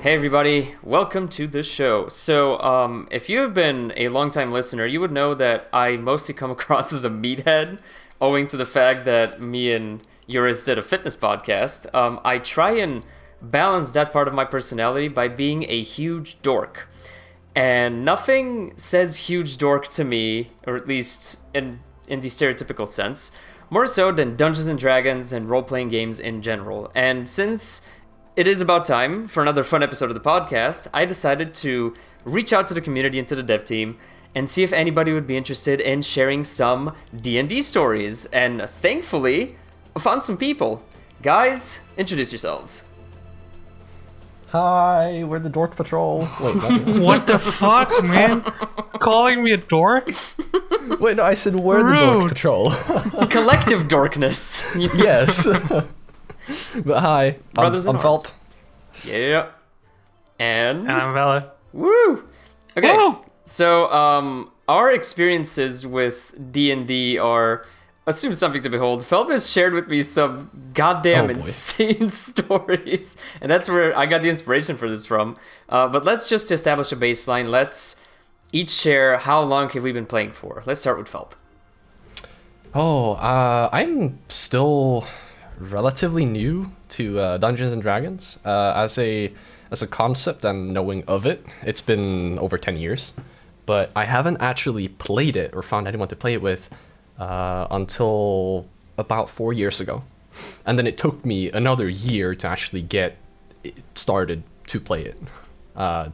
Hey everybody, welcome to the show. So, if you have been a longtime listener, you would know that I mostly come across as a meathead, owing to the fact that me and Yuris did a fitness podcast. I try and balance that part of my personality by being a huge dork. And nothing says huge dork to me, or at least in the stereotypical sense, more so than Dungeons and Dragons and role-playing games in general. And since it is about time for another fun episode of the podcast, I decided to reach out to the community and to the dev team and see if anybody would be interested in sharing some D&D stories. And thankfully, I found some people. Guys, introduce yourselves. Hi, we're the Dork Patrol. Wait, what the fuck, man? Calling me a dork? Wait, no, I said we're the Dork Patrol. Collective dorkness. Yes. But hi, Brothers I'm in Felp. arms. Yeah. And I'm Valle. Woo! Okay, Woo! so our experiences with D&D are assume something to behold. Felp has shared with me some goddamn insane stories, and that's where I got the inspiration for this from. But let's just establish a baseline. Let's each share how long have we been playing for. Let's start with Felp. I'm still relatively new to Dungeons and Dragons. As a concept and knowing of it, it's been over 10 years. But I haven't actually played it or found anyone to play it with until about 4 years ago. And then it took me another year to actually get it started to play it.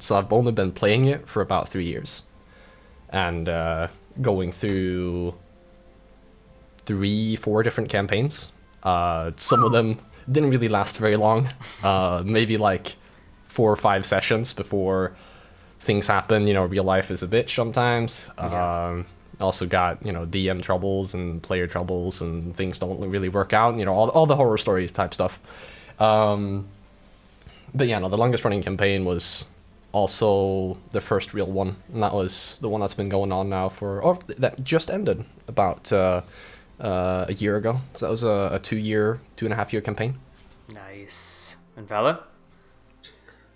So I've only been playing it for about 3 years. And going through 3-4 different campaigns. Some of them didn't really last very long. Maybe like 4 or 5 sessions before things happen. You know, real life is a bitch sometimes. Also got, DM troubles and player troubles and things don't really work out. All the horror stories type stuff. But yeah, no, the longest running campaign was also the first real one. And that was the one that's been going on now that just ended about a year ago. So that was a 2.5 year campaign. Nice. And Valle?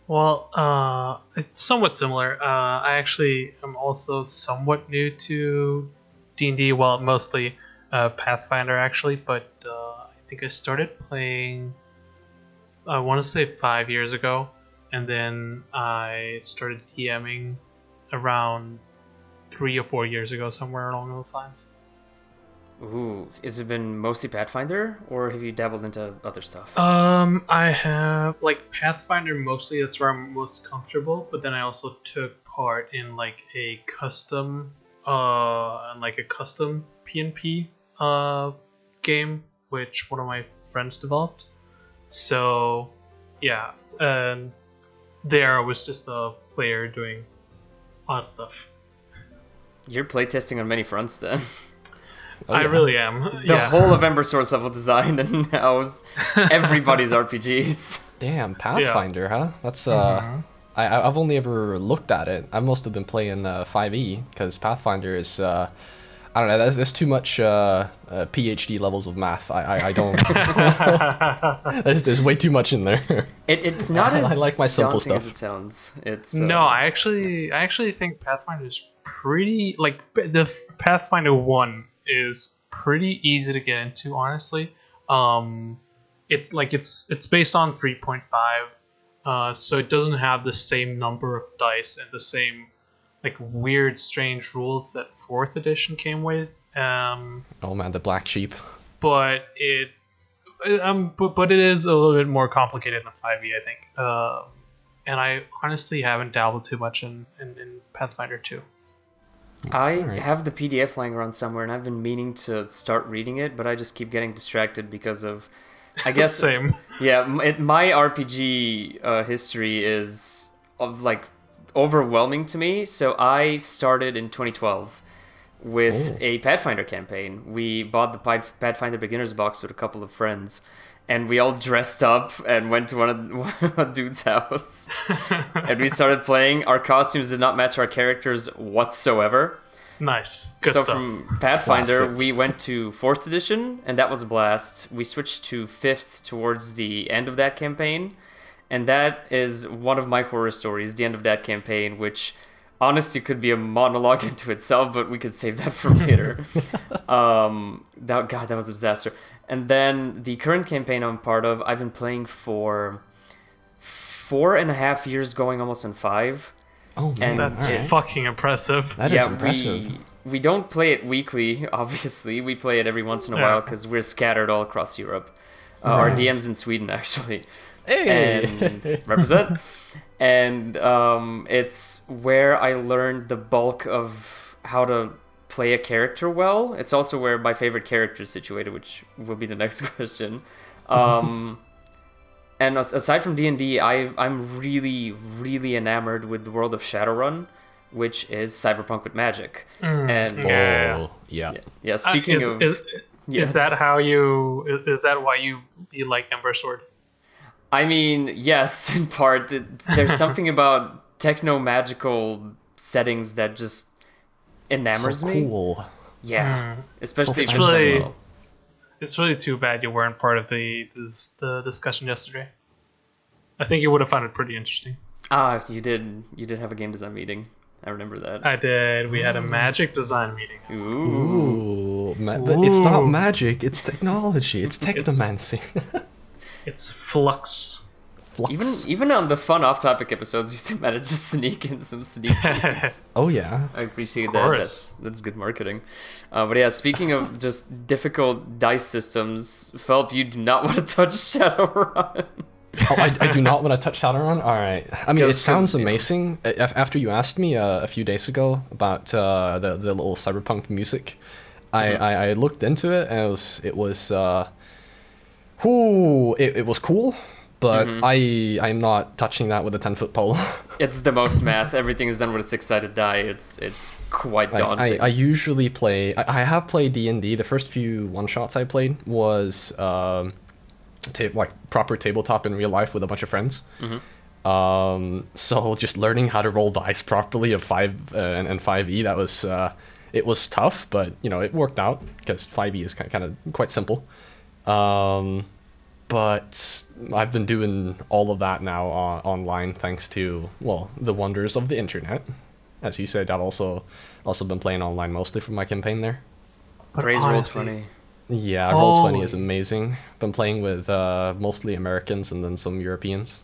Well, it's somewhat similar. I actually am also somewhat new to D&D, well, mostly Pathfinder, actually, but I think I started playing, I want to say 5 years ago, and then I started DMing around 3 or 4 years ago, somewhere along those lines. Ooh, has it been mostly Pathfinder, or have you dabbled into other stuff? I have Pathfinder mostly. That's where I'm most comfortable. But then I also took part in a custom PnP game, which one of my friends developed. So yeah, and there I was just a player doing odd stuff. You're playtesting on many fronts then. I really am. The whole of Ember Sword's level design and now everybody's RPGs. Damn, Pathfinder, huh? That's I've only ever looked at it. I must have been playing 5e because Pathfinder is I don't know. There's too much PhD levels of math. I don't. there's way too much in there. It's not as I like my simple daunting stuff. as it sounds. It's no, I actually think Pathfinder is pretty the Pathfinder 1 is pretty easy to get into, honestly. It's based on 3.5, so it doesn't have the same number of dice and the same weird, strange rules that 4th edition came with. Oh man, the black sheep. But it is a little bit more complicated than 5e, I think. And I honestly haven't dabbled too much in Pathfinder 2. I have the PDF lying around somewhere, and I've been meaning to start reading it, but I just keep getting distracted because of, I guess, same. Yeah, my RPG history is overwhelming to me. So I started in 2012 with a Pathfinder campaign. We bought the Pathfinder Beginner's Box with a couple of friends, and we all dressed up and went to one a dude's house. And we started playing. Our costumes did not match our characters whatsoever. Nice. Good so stuff. From Pathfinder, Classic. we went to 4th edition, and that was a blast. We switched to 5th towards the end of that campaign. and that is one of my horror stories, the end of that campaign, which honestly could be a monologue into itself, but we could save that for later. That was a disaster. And then the current campaign I'm part of, I've been playing for 4.5 years, going almost on 5. Oh man, That's fucking impressive. That is impressive. We don't play it weekly, obviously. We play it every once in a while because we're scattered all across Europe. Our DM's in Sweden, actually. Hey! And represent. And it's where I learned the bulk of how to play a character well. It's also where my favorite character is situated, which will be the next question. And aside from D&D, I'm really, really enamored with the world of Shadowrun, which is cyberpunk with magic. And yeah. Speaking of, is that why you like Ember Sword? I mean, yes, in part. There's something about techno-magical settings that just enamors so me. Cool. Yeah, especially so it's really too bad you weren't part of the discussion yesterday. I think you would have found it pretty interesting. You did have a game design meeting. I remember that. I did. We had a magic design meeting. Ooh. But it's not magic, it's technology. It's technomancy. It's flux. Even on the fun off-topic episodes, you still managed to sneak in some sneak peeks. Oh yeah, I appreciate that. That's good marketing. But yeah, speaking of just difficult dice systems, Felp, you do not want to touch Shadowrun. I do not want to touch Shadowrun. All right. I mean, it sounds amazing. After you asked me a few days ago about the little cyberpunk music, I looked into it and it was cool. But I'm not touching that with a 10-foot pole. It's the most math. Everything is done with a 6-sided die. It's quite daunting. I usually play. I have played D&D. The first few one-shots I played was proper tabletop in real life with a bunch of friends. So just learning how to roll dice properly of 5 and 5e, that was it was tough, but it worked out because 5e is kind of quite simple. But I've been doing all of that now online thanks to, the wonders of the internet. As you said, I've also been playing online mostly for my campaign there. Praise Roll20. Yeah, Roll20 is amazing. Been playing with mostly Americans and then some Europeans.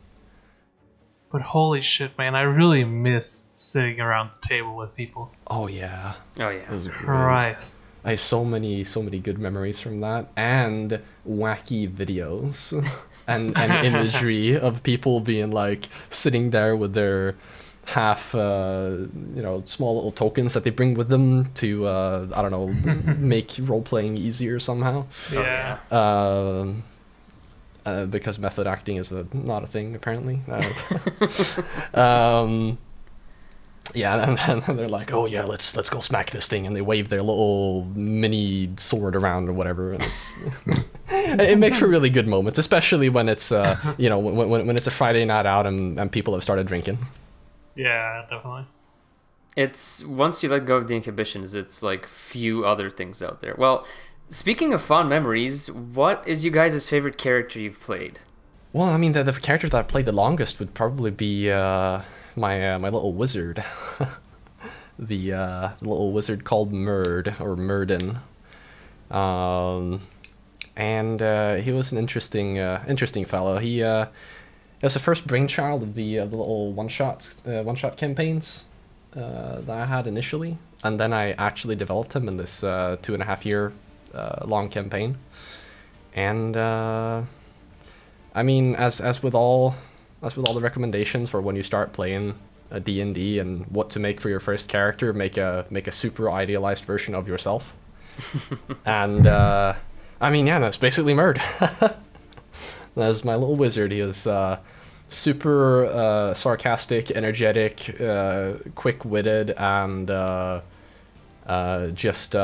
But holy shit, man, I really miss sitting around the table with people. Oh yeah. Christ. I have so many good memories from that, and wacky videos and imagery of people being like sitting there with their half small little tokens that they bring with them to I don't know, make role playing easier somehow. Yeah. Because method acting is not a thing apparently. Yeah, and they're like, oh yeah, let's go smack this thing, and they wave their little mini sword around or whatever, and it makes for really good moments, especially when it's when it's a Friday night out and people have started drinking. Yeah, definitely. It's once you let go of the inhibitions, it's like few other things out there. Well, speaking of fond memories, what is you guys' favorite character you've played? Well, I mean, the character that I played the longest would probably be my little wizard, the little wizard called Murd or Murden, and he was an interesting fellow. He was the first brainchild of the little one shot campaigns that I had initially, and then I actually developed him in this 2.5 year long campaign, and I mean, as with all the recommendations for when you start playing a D&D and what to make for your first character, make a super idealized version of yourself. And I mean, yeah, that's basically Murd. That's my little wizard. He is super sarcastic, energetic, quick-witted, and just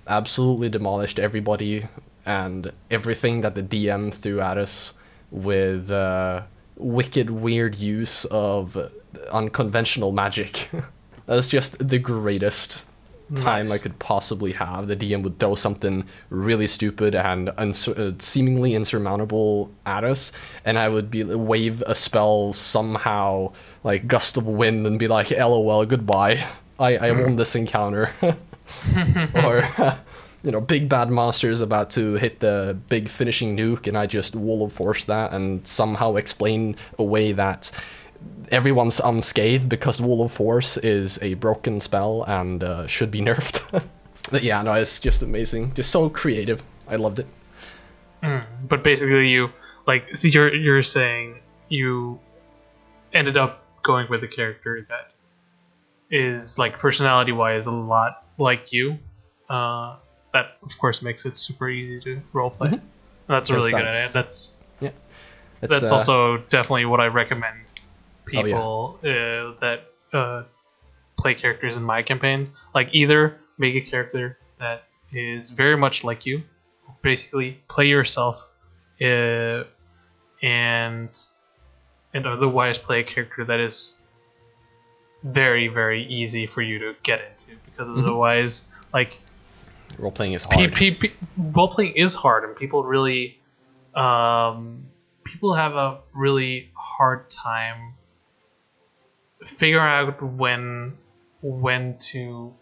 absolutely demolished everybody and everything that the DM threw at us with wicked, weird use of unconventional magic. That's just the greatest. time I could possibly have, the DM would throw something really stupid and seemingly insurmountable at us, and I would wave a spell somehow, like gust of wind, and be like, "LOL, goodbye. I won this encounter." Or big bad monster is about to hit the big finishing nuke, and I just wall of force that and somehow explain away that everyone's unscathed because Wall of Force is a broken spell and should be nerfed. But yeah, no, it's just amazing. Just so creative. I loved it. But basically, you're saying you ended up going with a character that is, like, personality-wise a lot like you. That, of course, makes it super easy to roleplay. Mm-hmm. That's a really good idea. That's also definitely what I recommend people that play characters in my campaigns. Like, either make a character that is very much like you, basically play yourself, and otherwise play a character that is very, very easy for you to get into, because otherwise, like, role-playing is hard. Role-playing is hard, and people really people have a really hard time figuring out when to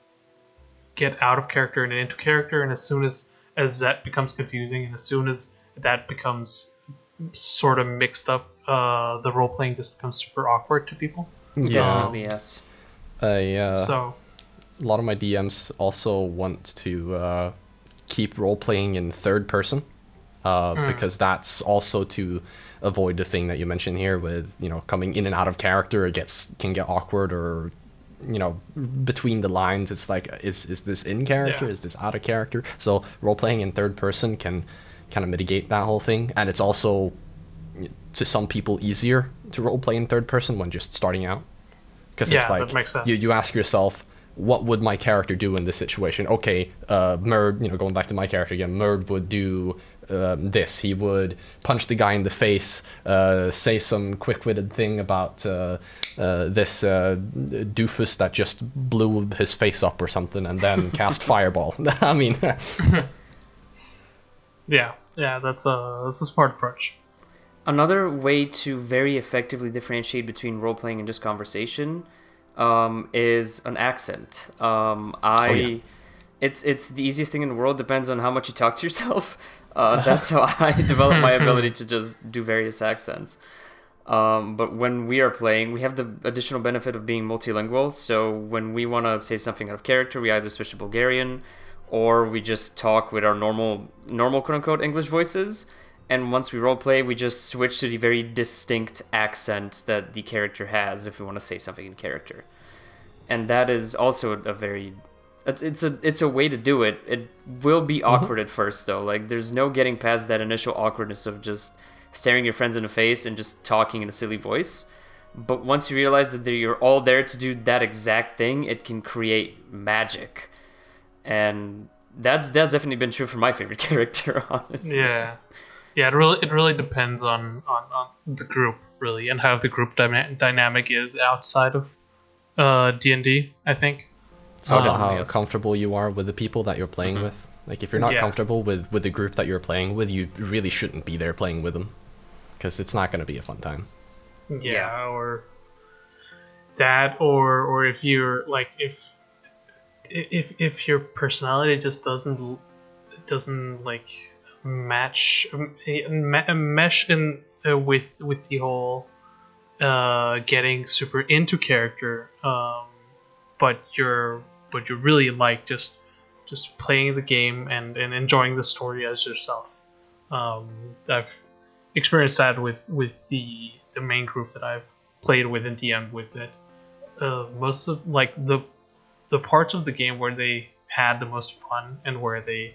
get out of character and into character, and as soon as that becomes confusing, and as soon as that becomes sort of mixed up, the role-playing just becomes super awkward to people. Definitely, yes. So a lot of my DMs also want to keep role-playing in third person, because that's also to avoid the thing that you mentioned here with, coming in and out of character. It can get awkward, or, between the lines, it's like, is this in character? Is this out of character? So role-playing in third person can kind of mitigate that whole thing. And it's also, to some people, easier to role-play in third person when just starting out. Because it's like, that makes sense. You ask yourself, what would my character do in this situation? Okay, Murd, going back to my character again, Murd would do this. He would punch the guy in the face, say some quick-witted thing about this doofus that just blew his face up or something, and then cast fireball. I mean, that's a smart approach. Another way to very effectively differentiate between role-playing and just conversation is an accent. It's the easiest thing in the world. Depends on how much you talk to yourself. That's how I develop my ability to just do various accents. But when we are playing, we have the additional benefit of being multilingual. So when we want to say something out of character, we either switch to Bulgarian, or we just talk with our normal quote-unquote English voices. And once we roleplay, we just switch to the very distinct accent that the character has if we want to say something in character. And that is also a very... It's a way to do it. It will be awkward at first, though. Like, there's no getting past that initial awkwardness of just staring your friends in the face and just talking in a silly voice. But once you realize that you're all there to do that exact thing, it can create magic. And that's definitely been true for my favorite character, honestly. Yeah, it really depends on the group, really, and how the group dynamic is outside of D&D, I think. It's all about how comfortable you are with the people that you're playing with. Like, if you're not comfortable with the group that you're playing with, you really shouldn't be there playing with them, because it's not going to be a fun time. Yeah, or that, or if you're like, if your personality just doesn't like mesh in with the whole getting super into character, but you're really like just playing the game and enjoying the story as yourself. I've experienced that with the main group that I've played with and DM'd with it. Most of like the parts of the game where they had the most fun and where they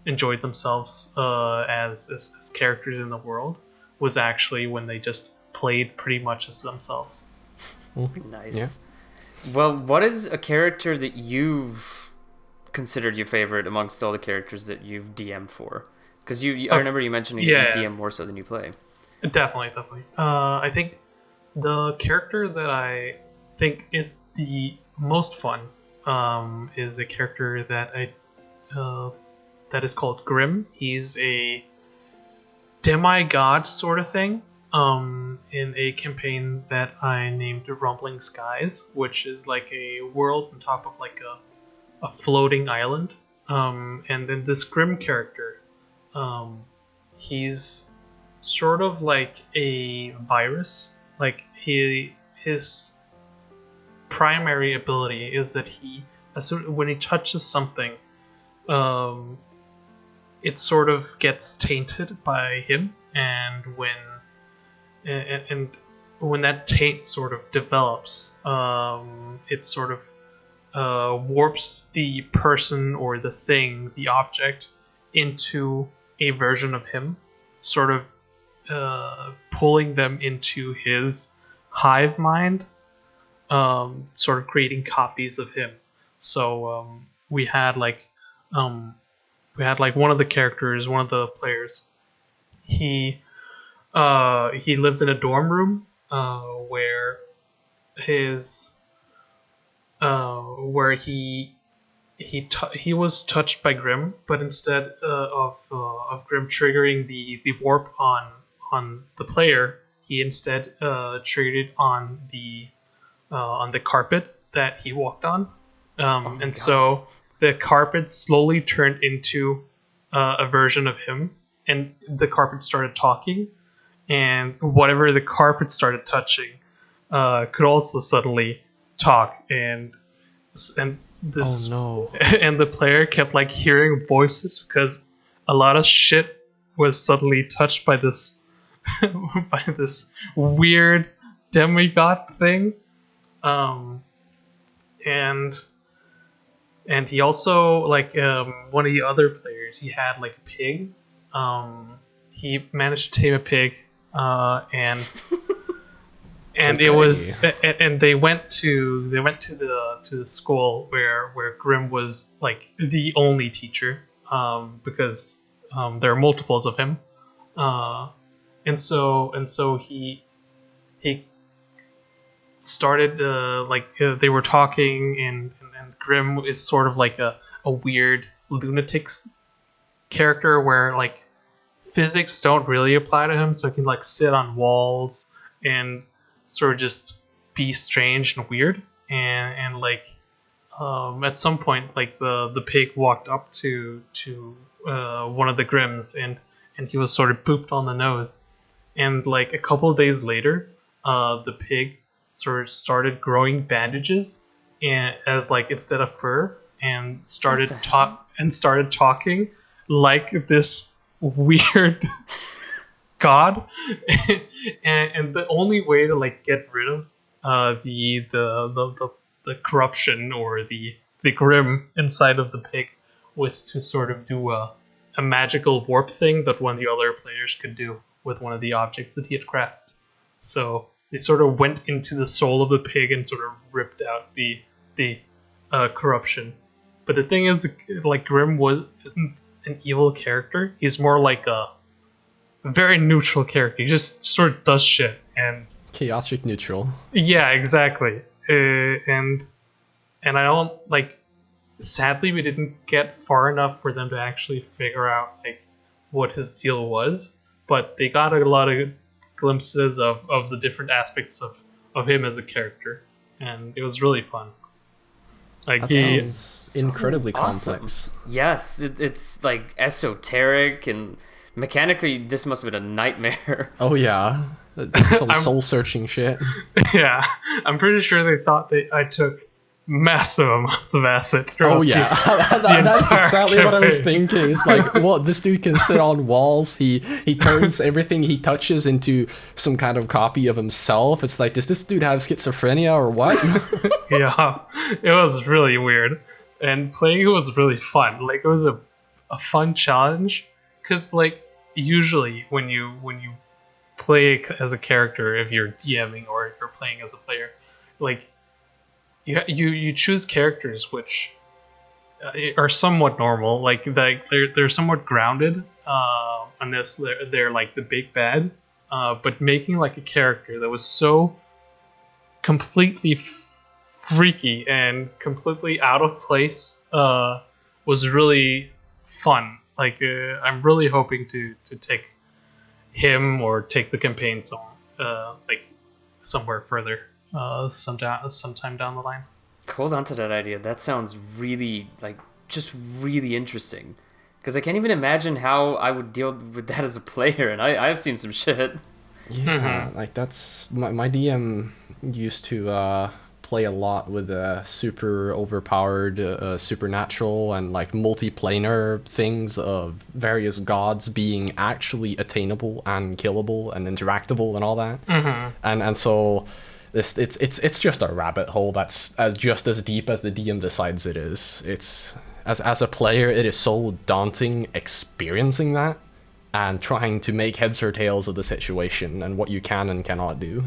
enjoyed themselves as characters in the world was actually when they just played pretty much as themselves. Nice. Yeah. Well, what is a character that you've considered your favorite amongst all the characters that you've DM'd for? Because I remember you mentioning that you DM more so than you play. Definitely. I think the character that I think is the most fun is a character that is called Grim. He's a demigod sort of thing. In a campaign that I named Rumbling Skies, which is like a world on top of like a floating island. And then this Grim character, he's sort of like a virus. Like his primary ability is that when he touches something, it sort of gets tainted by him, and when that taint sort of develops, it sort of warps the person or the thing, the object, into a version of him, sort of pulling them into his hive mind, sort of creating copies of him. So we had like one of the characters, one of the players. He lived in a dorm room where he was touched by Grim, but instead of Grim triggering the warp on the player, he instead triggered it on the carpet that he walked on, and so the carpet slowly turned into a version of him, and the carpet started talking. And whatever the carpet started touching could also suddenly talk, and this and the player kept like hearing voices because a lot of shit was suddenly touched by this by this weird demigod thing, and he also like one of the other players, he had like a pig. He managed to tame a pig. And okay. It was, and they went to the school where Grim was like the only teacher, because there are multiples of him, and so he started they were talking, and Grim is sort of like a weird lunatic character where like physics don't really apply to him, so he can like sit on walls and sort of just be strange and weird. And like at some point, like the pig walked up to one of the Grims, and he was sort of booped on the nose. And like a couple of days later, the pig sort of started growing bandages and as like instead of fur, and started talking like this weird god. And the only way to like get rid of the corruption or the Grim inside of the pig was to sort of do a magical warp thing that one of the other players could do with one of the objects that he had crafted. So they sort of went into the soul of the pig and sort of ripped out the corruption. But the thing is, like, Grim isn't an evil character. He's more like a very neutral character. He just sort of does shit and chaotic neutral. Yeah, exactly. And I don't like. Sadly, we didn't get far enough for them to actually figure out like what his deal was. But they got a lot of glimpses of the different aspects of him as a character, and it was really fun. Like that sounds incredibly complex. Yes, it's like esoteric, and mechanically this must have been a nightmare. Oh yeah, this is some soul-searching shit. Yeah, I'm pretty sure they thought I took massive amounts of acid. Oh yeah, that's exactly what I was thinking. It's like, what, this dude can sit on walls. He turns everything he touches into some kind of copy of himself. It's like, does this dude have schizophrenia or what? Yeah, it was really weird, and playing it was really fun. Like, it was a fun challenge, because like usually when you play as a character, if you're DMing or if you're playing as a player, like you choose characters which are somewhat normal, like they're somewhat grounded, unless they're like the big bad. But making like a character that was so completely freaky and completely out of place was really fun. Like I'm really hoping to take him or take the campaign somewhere further sometime down the line. Hold on to that idea. That sounds really just really interesting. Because I can't even imagine how I would deal with that as a player, and I've seen some shit. Yeah, like that's my DM used to play a lot with super overpowered supernatural and like multiplanar things of various gods being actually attainable and killable and interactable and all that. And so it's just a rabbit hole that's just as deep as the DM decides it is. It's as a player, it is so daunting experiencing that and trying to make heads or tails of the situation and what you can and cannot do.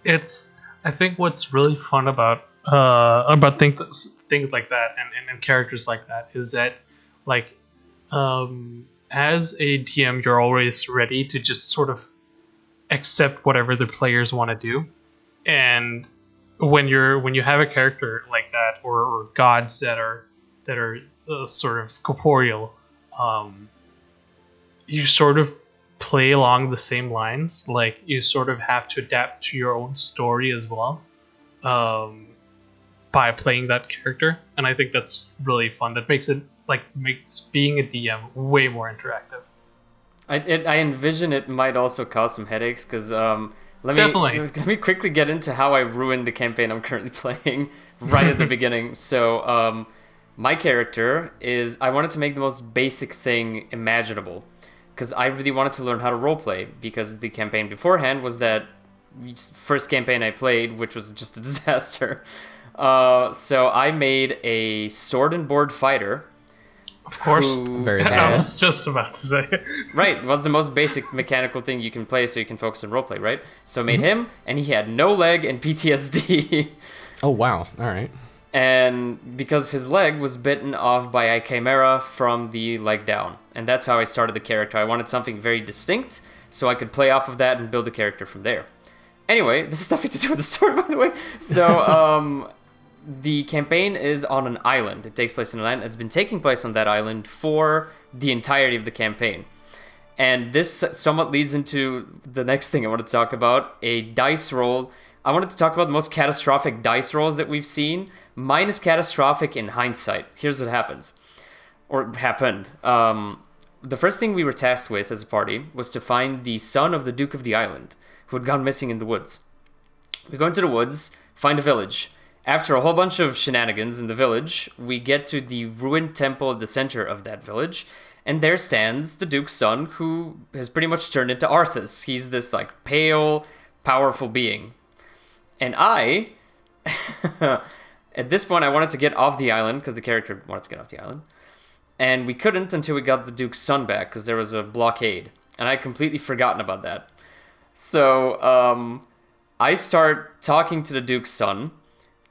I think what's really fun about things like that and characters like that is that as a DM you're always ready to just sort of accept whatever the players want to do, and when you have a character like that or gods that are sort of corporeal, you sort of play along the same lines. Like you sort of have to adapt to your own story as well, by playing that character, and I think that's really fun. That makes being a DM way more interactive. I envision it might also cause some headaches because let me quickly get into how I ruined the campaign I'm currently playing right at the beginning. So my character I wanted to make the most basic thing imaginable because I really wanted to learn how to roleplay, because the campaign beforehand was that first campaign I played, which was just a disaster. So I made a sword and board fighter. Of course. Very I was just about to say. Right, it was the most basic mechanical thing you can play so you can focus on roleplay, right? So I made him, and he had no leg and PTSD. Oh, wow. All right. And because his leg was bitten off by a chimera from the leg down. And that's how I started the character. I wanted something very distinct so I could play off of that and build a character from there. Anyway, this is nothing to do with the story, by the way. So, the campaign is on an island. It takes place on an island. It's been taking place on that island for the entirety of the campaign. And this somewhat leads into the next thing I want to talk about, a dice roll. I wanted to talk about the most catastrophic dice rolls that we've seen. Mine is catastrophic in hindsight. Here's what happens. Or happened. The first thing we were tasked with as a party was to find the son of the Duke of the Island, who had gone missing in the woods. We go into the woods, find a village. After a whole bunch of shenanigans in the village, we get to the ruined temple at the center of that village, and there stands the Duke's son, who has pretty much turned into Arthas. He's this, pale, powerful being. And I, at this point, I wanted to get off the island, because the character wanted to get off the island, and we couldn't until we got the Duke's son back, because there was a blockade, and I had completely forgotten about that. So, I start talking to the Duke's son,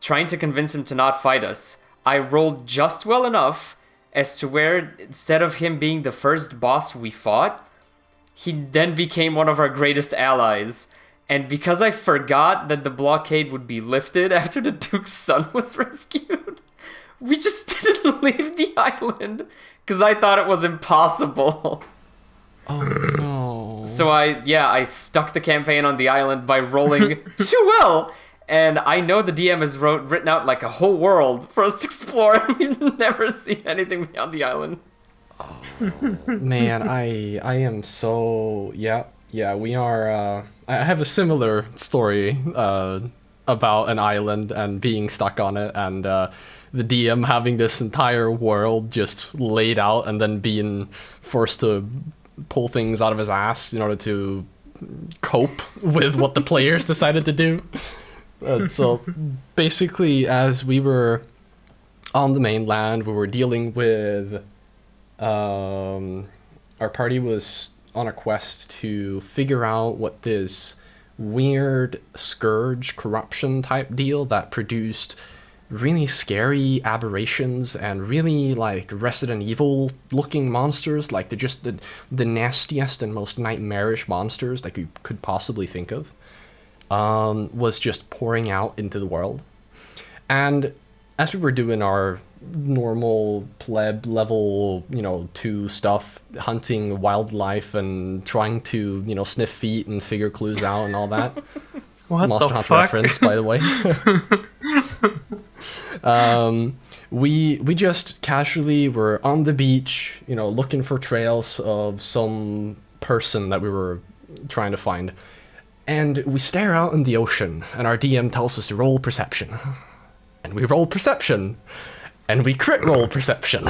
trying to convince him to not fight us. I rolled just well enough as to where, instead of him being the first boss we fought, he then became one of our greatest allies. And because I forgot that the blockade would be lifted after the Duke's son was rescued, we just didn't leave the island because I thought it was impossible. Oh no. So I stuck the campaign on the island by rolling too well. And I know the DM has written out a whole world for us to explore, and we've never seen anything beyond the island. Oh, man, I am so... Yeah, we are... I have a similar story about an island and being stuck on it, and the DM having this entire world just laid out and then being forced to pull things out of his ass in order to cope with what the players decided to do. So basically, as we were on the mainland, we were dealing with... our party was on a quest to figure out what this weird scourge corruption type deal that produced really scary aberrations and really Resident Evil looking monsters, the nastiest and most nightmarish monsters that you could possibly think of. was just pouring out into the world. And as we were doing our normal pleb level, 2 stuff, hunting wildlife and trying to, sniff feet and figure clues out and all that. What Monster the Hunter fuck? reference, by the way. We just casually were on the beach, looking for trails of some person that we were trying to find. And we stare out in the ocean, and our DM tells us to roll perception. And we roll perception. And we crit roll perception.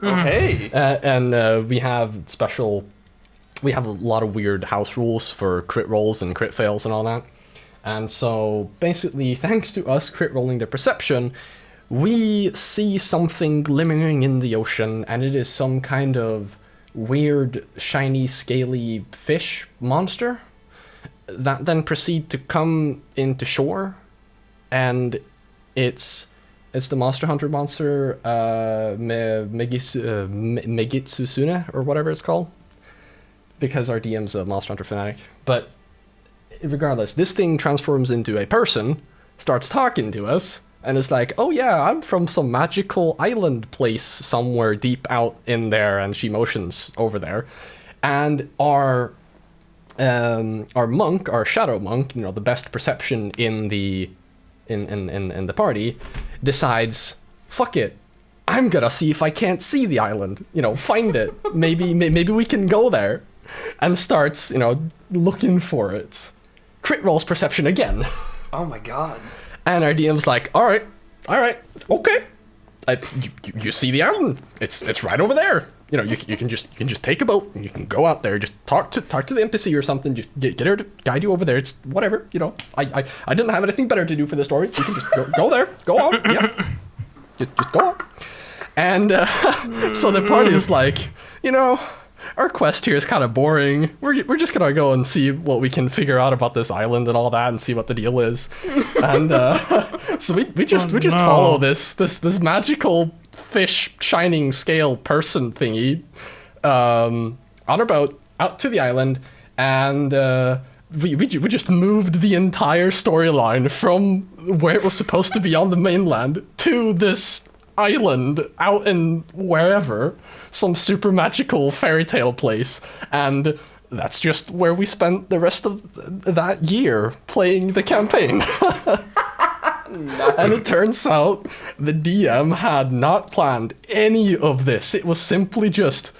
Hey. We have a lot of weird house rules for crit rolls and crit fails and all that. And so basically, thanks to us crit rolling the perception, we see something glimmering in the ocean, and it is some kind of weird, shiny, scaly fish monster that then proceed to come into shore, and it's the Monster Hunter monster, Megitsusune, or whatever it's called, because our DM's a Monster Hunter fanatic. But regardless, this thing transforms into a person, starts talking to us, and is like, oh yeah, I'm from some magical island place somewhere deep out in there, and she motions over there. And our monk, our shadow monk, the best perception in the party, decides, fuck it, I'm gonna see if I can't see the island, find it, maybe we can go there, and starts, looking for it. Crit rolls perception again. Oh my god. And our DM's like, all right, okay, you see the island, it's right over there. You can just take a boat and you can go out there. Just talk to the NPC or something. Just get her to guide you over there. It's whatever. I didn't have anything better to do for the story. You can just go there. Go on. Yeah. Just go on. And so the party is like, our quest here is kind of boring. We're just gonna go and see what we can figure out about this island and all that, and see what the deal is. And so we just follow this magical fish shining scale person thingy on our boat out to the island, and we just moved the entire storyline from where it was supposed to be on the mainland to this island out in wherever, some super magical fairy tale place, and that's just where we spent the rest of that year playing the campaign. Nice. And it turns out the DM had not planned any of this. It was simply just,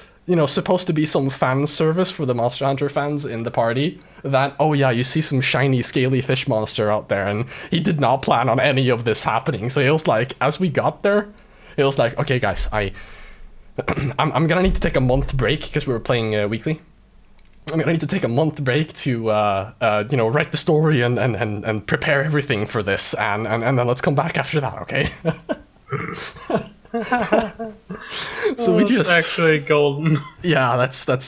supposed to be some fan service for the Monster Hunter fans in the party. That, oh yeah, you see some shiny, scaly fish monster out there, and he did not plan on any of this happening. So it was like, as we got there, it was like, okay guys, I'm gonna need to take a month break, because we were playing weekly. I'm gonna need to take a month break to write the story and prepare everything for this, and then let's come back after that, okay? So we just actually golden. Yeah, that's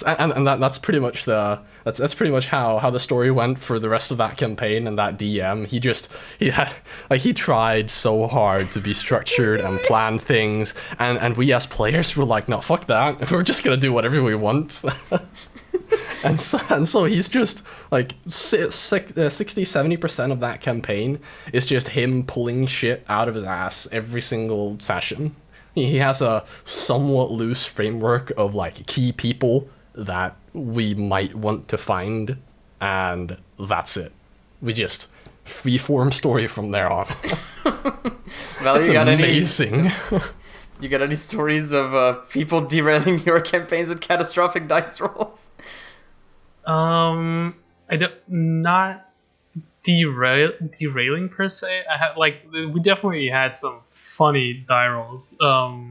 pretty much that's pretty much how the story went for the rest of that campaign. And that DM, he tried so hard to be structured and plan things, and we as players were like, no, fuck that, we're just gonna do whatever we want. And so he's just like 60-70% of that campaign is just him pulling shit out of his ass every single session. He has a somewhat loose framework of like key people that we might want to find, and that's it. We just freeform story from there on. Well, it's amazing. You got any stories of people derailing your campaigns with catastrophic dice rolls? I don't, not derailing per se. I had we definitely had some funny die rolls. I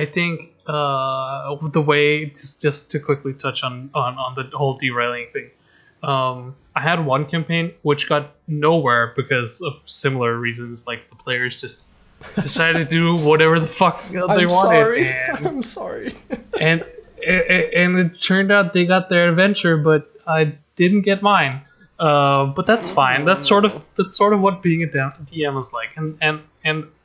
think the way, just to quickly touch on the whole derailing thing. I had one campaign which got nowhere because of similar reasons. Like the players just decided to do whatever the fuck they wanted. Sorry. I'm sorry. And it turned out they got their adventure, but I didn't get mine. But that's fine. That's sort of what being a DM is like. And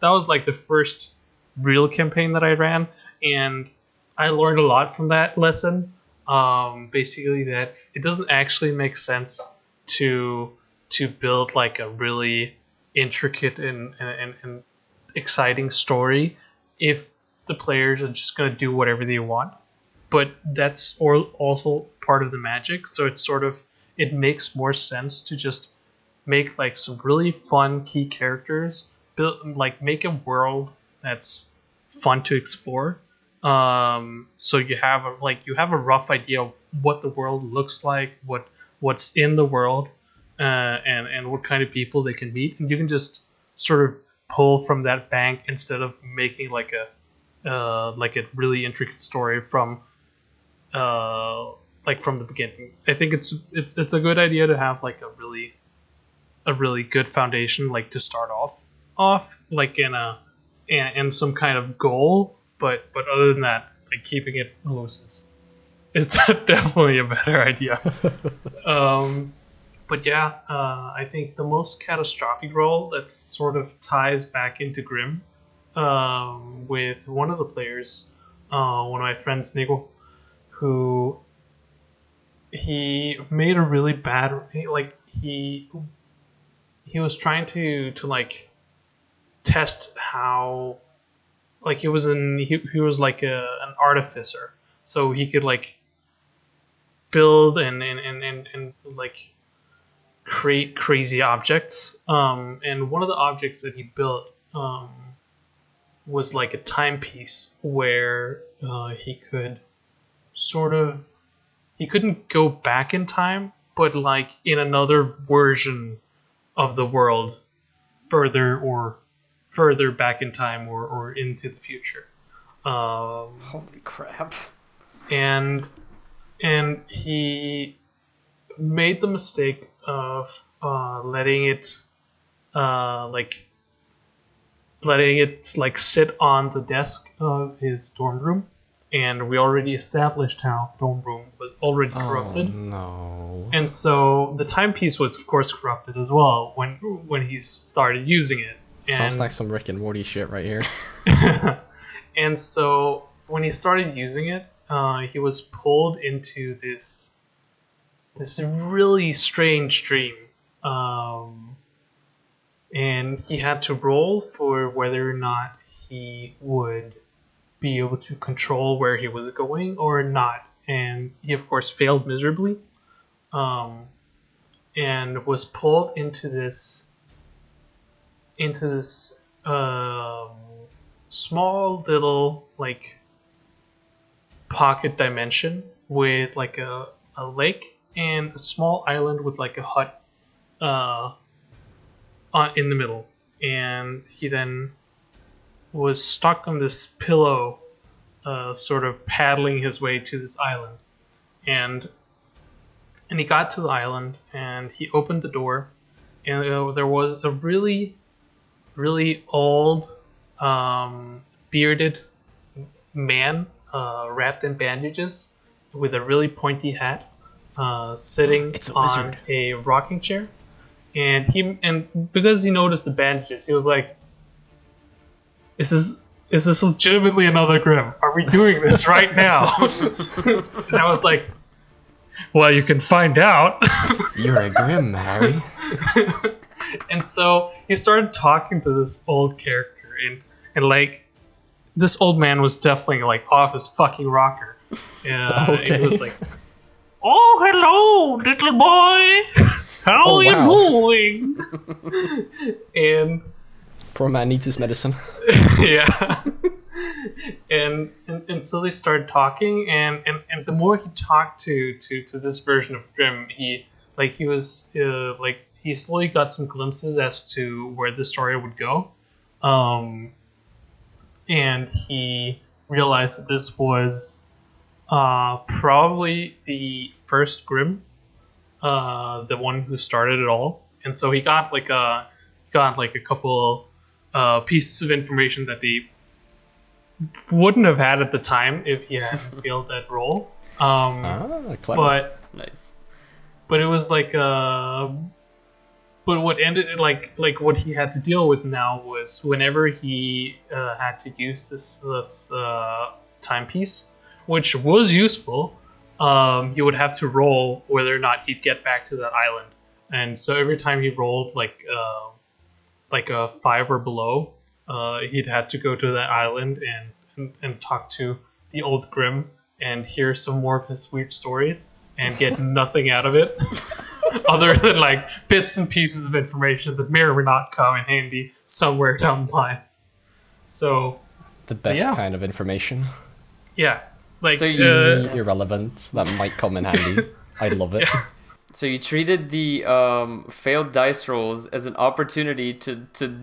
that was like the first real campaign that I ran, and I learned a lot from that lesson. Basically, that it doesn't actually make sense to build like a really intricate and exciting story if the players are just going to do whatever they want. But that's also part of the magic, so it's sort of, it makes more sense to just make like some really fun key characters, build, like make a world that's fun to explore. So you have a rough idea of what the world looks like, what's in the world, and what kind of people they can meet, and you can just sort of pull from that bank instead of making like a really intricate story from from the beginning. I think it's a good idea to have like a really good foundation, like to start off like in some kind of goal, but other than that, like keeping it loose is definitely a better idea. But yeah, I think the most catastrophic role that sort of ties back into Grimm, with one of the players, one of my friends, Nico, who he made a really bad, he was trying to like test how, like he was like an artificer, so he could like build and like create crazy objects. And one of the objects that he built was like a timepiece where he could sort of, he couldn't go back in time, but like in another version of the world, further back in time or into the future. Holy crap. And he made the mistake of letting it sit on the desk of his dorm room, and we already established how the dorm room was already corrupted. Oh, no. And so the timepiece was of course corrupted as well when he started using it. Sounds like some Rick and Morty shit right here. And so when he started using it, he was pulled into this really strange dream, and he had to roll for whether or not he would be able to control where he was going or not. And he of course failed miserably, and was pulled into this small little like pocket dimension with like a lake and a small island with like a hut in the middle. And he then was stuck on this pillow, sort of paddling his way to this island. And he got to the island, and he opened the door, and there was a really, really old, bearded man, wrapped in bandages, with a really pointy hat, sitting on a rocking chair. And because he noticed the bandages, he was like, "Is this legitimately another Grimm? Are we doing this right now?" And I was like, "Well, you can find out." You're a Grimm, Harry. And so he started talking to this old character, and like this old man was definitely like off his fucking rocker. Okay. It was like, "Oh, hello, little boy. How are you doing?" And poor man needs his medicine. yeah. And so they started talking, and the more he talked to this version of Grimm, he slowly got some glimpses as to where the story would go. And he realized that this was probably the first Grimm, the one who started it all. And so he got a couple pieces of information that they wouldn't have had at the time if he hadn't failed that role. Clever. But Nice. but it was like but what ended like what he had to deal with now was whenever he had to use this timepiece, which was useful, he would have to roll whether or not he'd get back to that island and so every time he rolled like a 5 or below, he'd had to go to that island and talk to the old Grim and hear some more of his weird stories and get nothing out of it other than like bits and pieces of information that may or may not come in handy somewhere down the line. So The best yeah. kind of information. Yeah, like So Irrelevant. That might come in handy. I love it. Yeah. So you treated the failed dice rolls as an opportunity to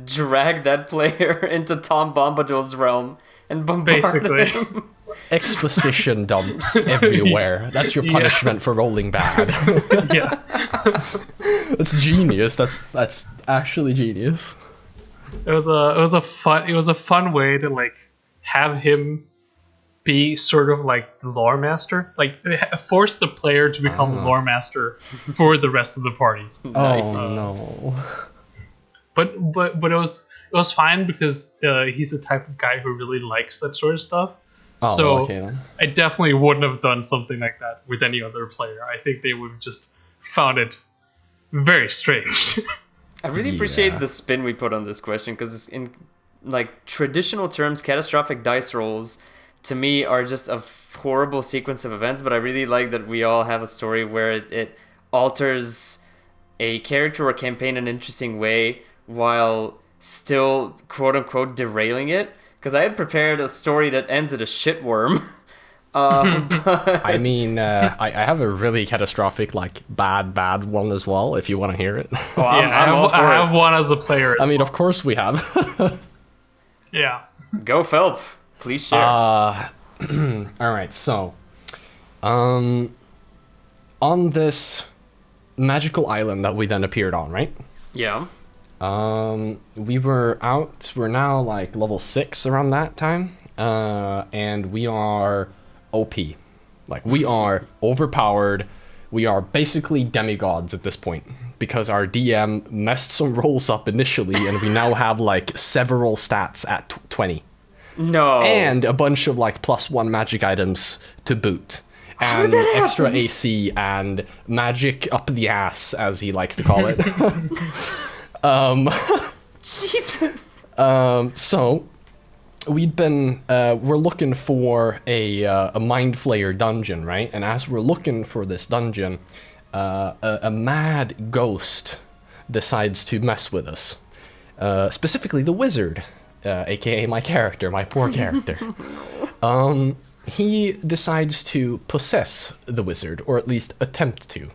drag that player into Tom Bombadil's realm and bombard Basically. him. Exposition dumps everywhere. That's your punishment for rolling bad. Yeah. That's genius. That's actually genius. It was a fun way to like have him be sort of like the lore master, like force the player to become the lore master for the rest of the party. Oh no. But it was fine because he's the type of guy who really likes that sort of stuff. Oh, So okay then. I definitely wouldn't have done something like that with any other player. I think they would have just found it very strange. I really appreciate the spin we put on this question, because in like traditional terms, catastrophic dice rolls to me are just a horrible sequence of events, but I really like that we all have a story where it alters a character or campaign in an interesting way while still quote unquote derailing it. Because I had prepared a story that ends at a shitworm. I mean, I have a really catastrophic, like, bad one as well, if you want to hear it. Well, I'm all for I it. have one as a player. I mean, of course we have. Yeah. Go Felp. Please share. Alright, so, on this magical island that we then appeared on, right? Yeah. We're now like level 6 around that time, and we are OP. Like, we are overpowered. We are basically demigods at this point, because our DM messed some rolls up initially, and we now have like several stats at 20. No. And a bunch of like +1 magic items to boot. How And did that extra happen? AC and magic up the ass, as he likes to call it. Jesus. So we'd been we're looking for a mind flayer dungeon, right? And as we're looking for this dungeon, a mad ghost decides to mess with us. Specifically the wizard, aka my character, my poor character. He decides to possess the wizard, or at least attempt to.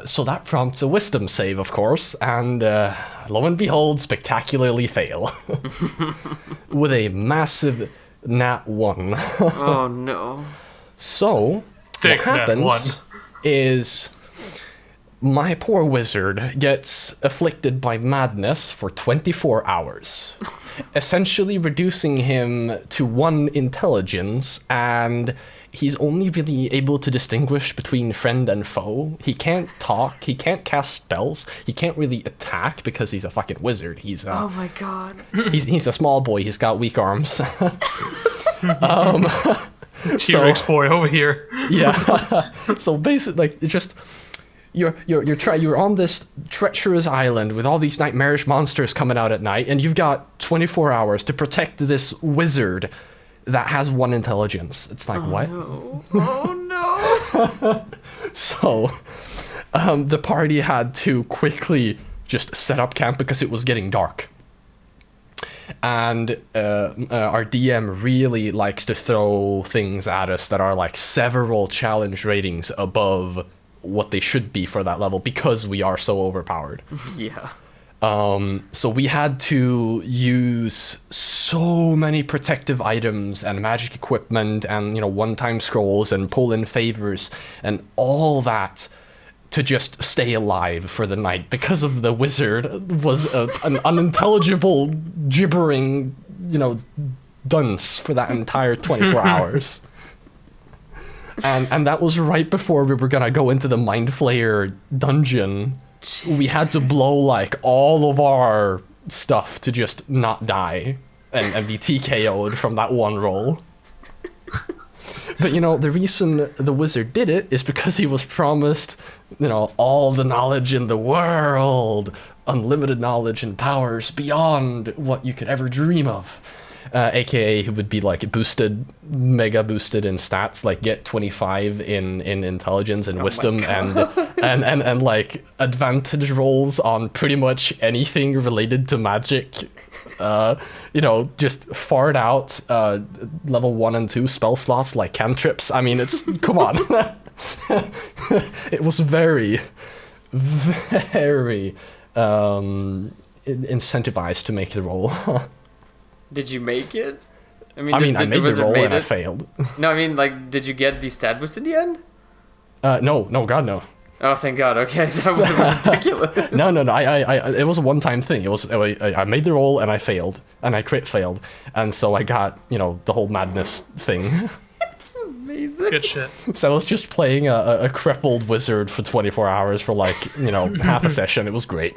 So that prompts a wisdom save, of course, and lo and behold, spectacularly fail. With a massive nat 1. Oh no. So, Thick what nat happens is my poor wizard gets afflicted by madness for 24 hours, essentially reducing him to 1 intelligence, and he's only really able to distinguish between friend and foe. He can't talk, he can't cast spells, he can't really attack because he's a fucking wizard. He's Oh my god. he's a small boy, he's got weak arms. T-Rex boy over here. Yeah. So basically, like, it's just you're on this treacherous island with all these nightmarish monsters coming out at night, and you've got 24 hours to protect this wizard that has 1 intelligence. It's like, what? No. Oh no. So, the party had to quickly just set up camp because it was getting dark. And our DM really likes to throw things at us that are like several challenge ratings above what they should be for that level, because we are so overpowered. Yeah. So we had to use so many protective items and magic equipment and, one-time scrolls and pull-in favors and all that to just stay alive for the night, because of the wizard was an unintelligible, gibbering, dunce for that entire 24 hours. And that was right before we were gonna go into the Mind Flayer dungeon. We had to blow like all of our stuff to just not die and be TKO'd from that one roll. But the reason the wizard did it is because he was promised, all the knowledge in the world, unlimited knowledge and powers beyond what you could ever dream of. AKA, he would be like mega boosted in stats, like get 25 in intelligence and wisdom, and like advantage rolls on pretty much anything related to magic. Just fart out level 1 and 2 spell slots like cantrips. I mean, it's come on. It was very, very incentivized to make the roll. Did you make it? I made the roll and I failed. No, I mean, like, did you get the stat boost in the end? No, God, no. Oh, thank God. Okay, that would have been ridiculous. No. I it was a one-time thing. It was I made the roll and I failed, and I crit failed, and so I got the whole madness thing. Amazing. Good shit. So I was just playing a crippled wizard for 24 hours for like half a session. It was great.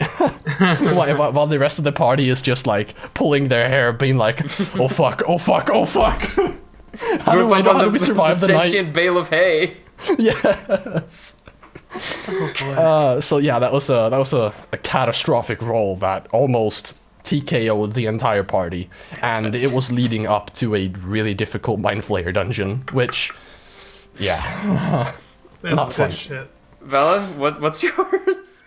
while the rest of the party is just like pulling their hair, being like, oh fuck. How do we survive the night? Sentient bale of hay. Yes. So yeah, that was a catastrophic roll that almost TKO'd the entire party, and it was leading up to a really difficult Mind Flayer dungeon, which, yeah, not fun. Shit. Valle, what's yours?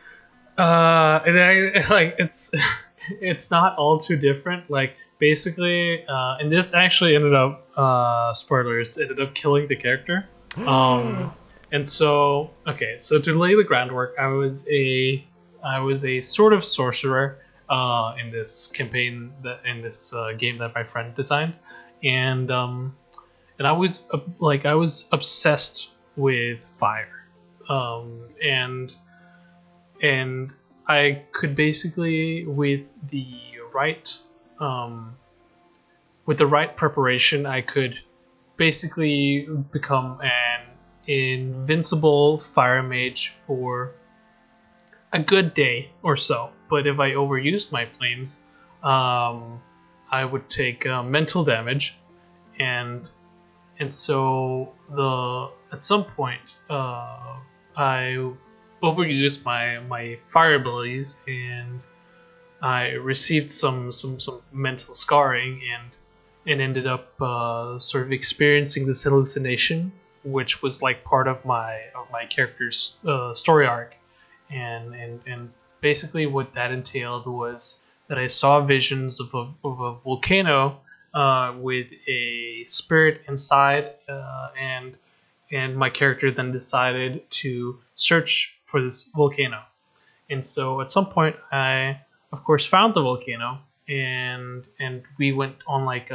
It's not all too different. Like basically, and this actually ended up spoilers. Ended up killing the character. And so to lay the groundwork, I was a sort of sorcerer in this campaign in this game that my friend designed, and I was obsessed with fire, and I could basically with the right preparation, I could basically become an invincible fire mage for a good day or so. But if I overused my flames, I would take mental damage, and so at some point I overused my fire abilities, and I received some mental scarring, and ended up sort of experiencing this hallucination, which was like part of my character's story arc, and basically what that entailed was that I saw visions of a volcano with a spirit inside, and my character then decided to search for this volcano. And so at some point I of course found the volcano, and we went on like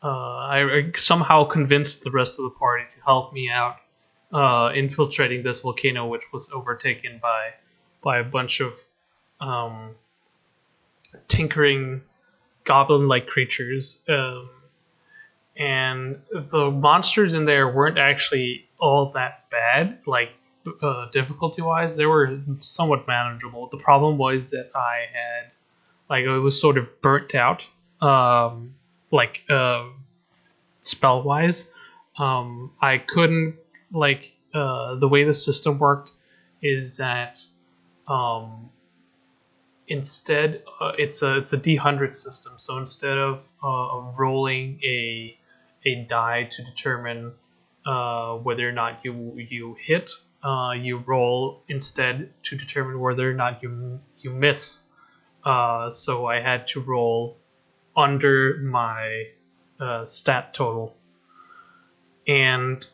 I somehow convinced the rest of the party to help me out infiltrating this volcano, which was overtaken by a bunch of tinkering goblin-like creatures, and the monsters in there weren't actually all that bad, like difficulty-wise. They were somewhat manageable. The problem was that I had, like, I was sort of burnt out, spell-wise. I couldn't, like, the way the system worked is that instead it's a D100 system. So instead of rolling a die to determine whether or not you hit, you roll instead to determine whether or not you miss. So I had to roll under my stat total, and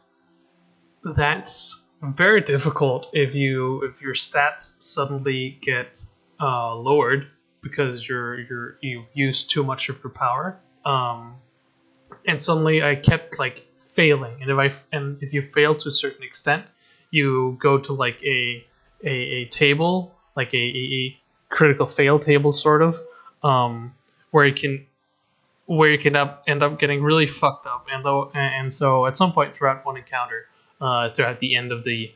that's very difficult if your stats suddenly get lowered because you've used too much of your power, and suddenly I kept like failing, and if you fail to a certain extent, you go to like a table, like a critical fail table sort of, where you can end up getting really fucked up, and so at some point throughout one encounter, throughout the end of the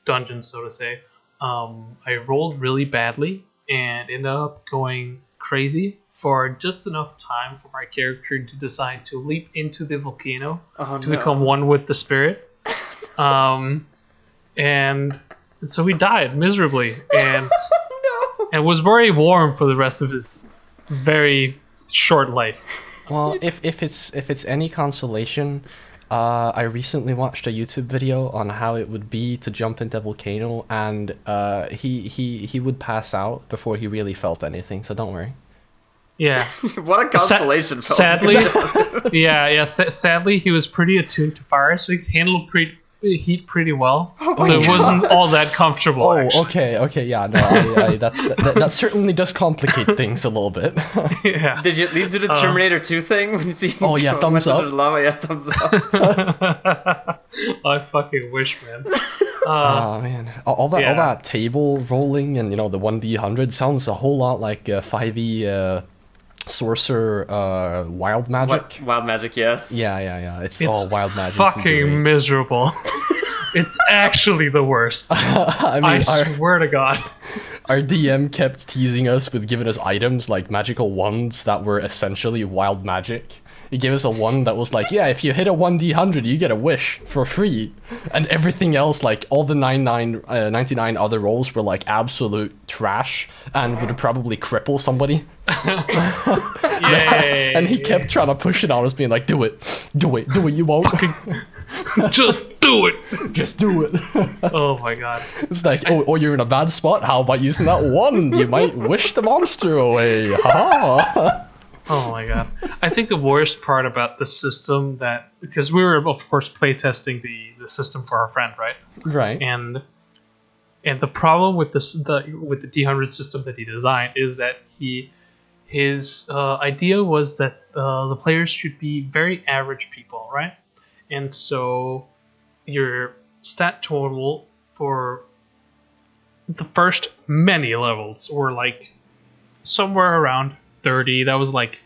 dungeon, so to say, I rolled really badly and ended up going crazy, for just enough time for my character to decide to leap into the volcano to no. become one with the spirit. And so he died miserably and was very warm for the rest of his very short life. Well, if it's any consolation, I recently watched a YouTube video on how it would be to jump into a volcano, and he would pass out before he really felt anything. So don't worry. Yeah. What a consolation. Sadly, sadly, he was pretty attuned to fire, so he could handle heat pretty well. So it wasn't all that comfortable. Oh, actually. okay, yeah, no, that certainly does complicate things a little bit. Yeah. Did you at least do the Terminator 2 thing when you see? Oh yeah, thumbs up. Lava? Yeah, thumbs up. I fucking wish, man. Oh man, all that table rolling and the 1d100 sounds a whole lot like 5e sorcerer wild magic. Wild magic, yes. Yeah. It's all wild magic. Fucking miserable. It's actually the worst. I mean, I swear to God. Our DM kept teasing us with giving us items like magical wands that were essentially wild magic. He gave us a wand that was like, yeah, if you hit a 1d100, you get a wish for free. And everything else, like all the 99 other rolls were like absolute trash and would probably cripple somebody. Yay. And he kept trying to push it on us, being like, do it, you won't. Just do it. Just do it. Oh my God. It's like, oh, you're in a bad spot? How about using that wand? You might wish the monster away. Ha. Oh my God. I think the worst part about the system because we were of course playtesting the system for our friend, right? Right. And the problem with the D100 system that he designed is that his idea was that the players should be very average people, right? And so your stat total for the first many levels were like somewhere around 30. That was like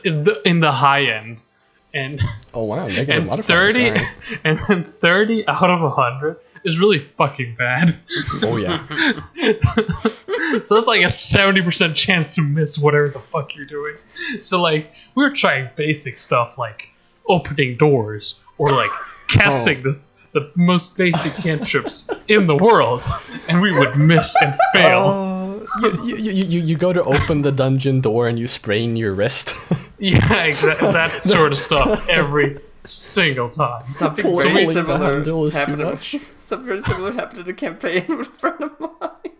in the high end, and oh wow, and 30 and then 30 out of 100 is really fucking bad. Oh yeah. So it's like a 70% chance to miss whatever the fuck you're doing. So like we were trying basic stuff like opening doors or like casting the most basic cantrips in the world, and we would miss and fail. You go to open the dungeon door and you sprain your wrist. Yeah, exactly. That sort of stuff every single time. Something very similar happened in a campaign with a friend of mine.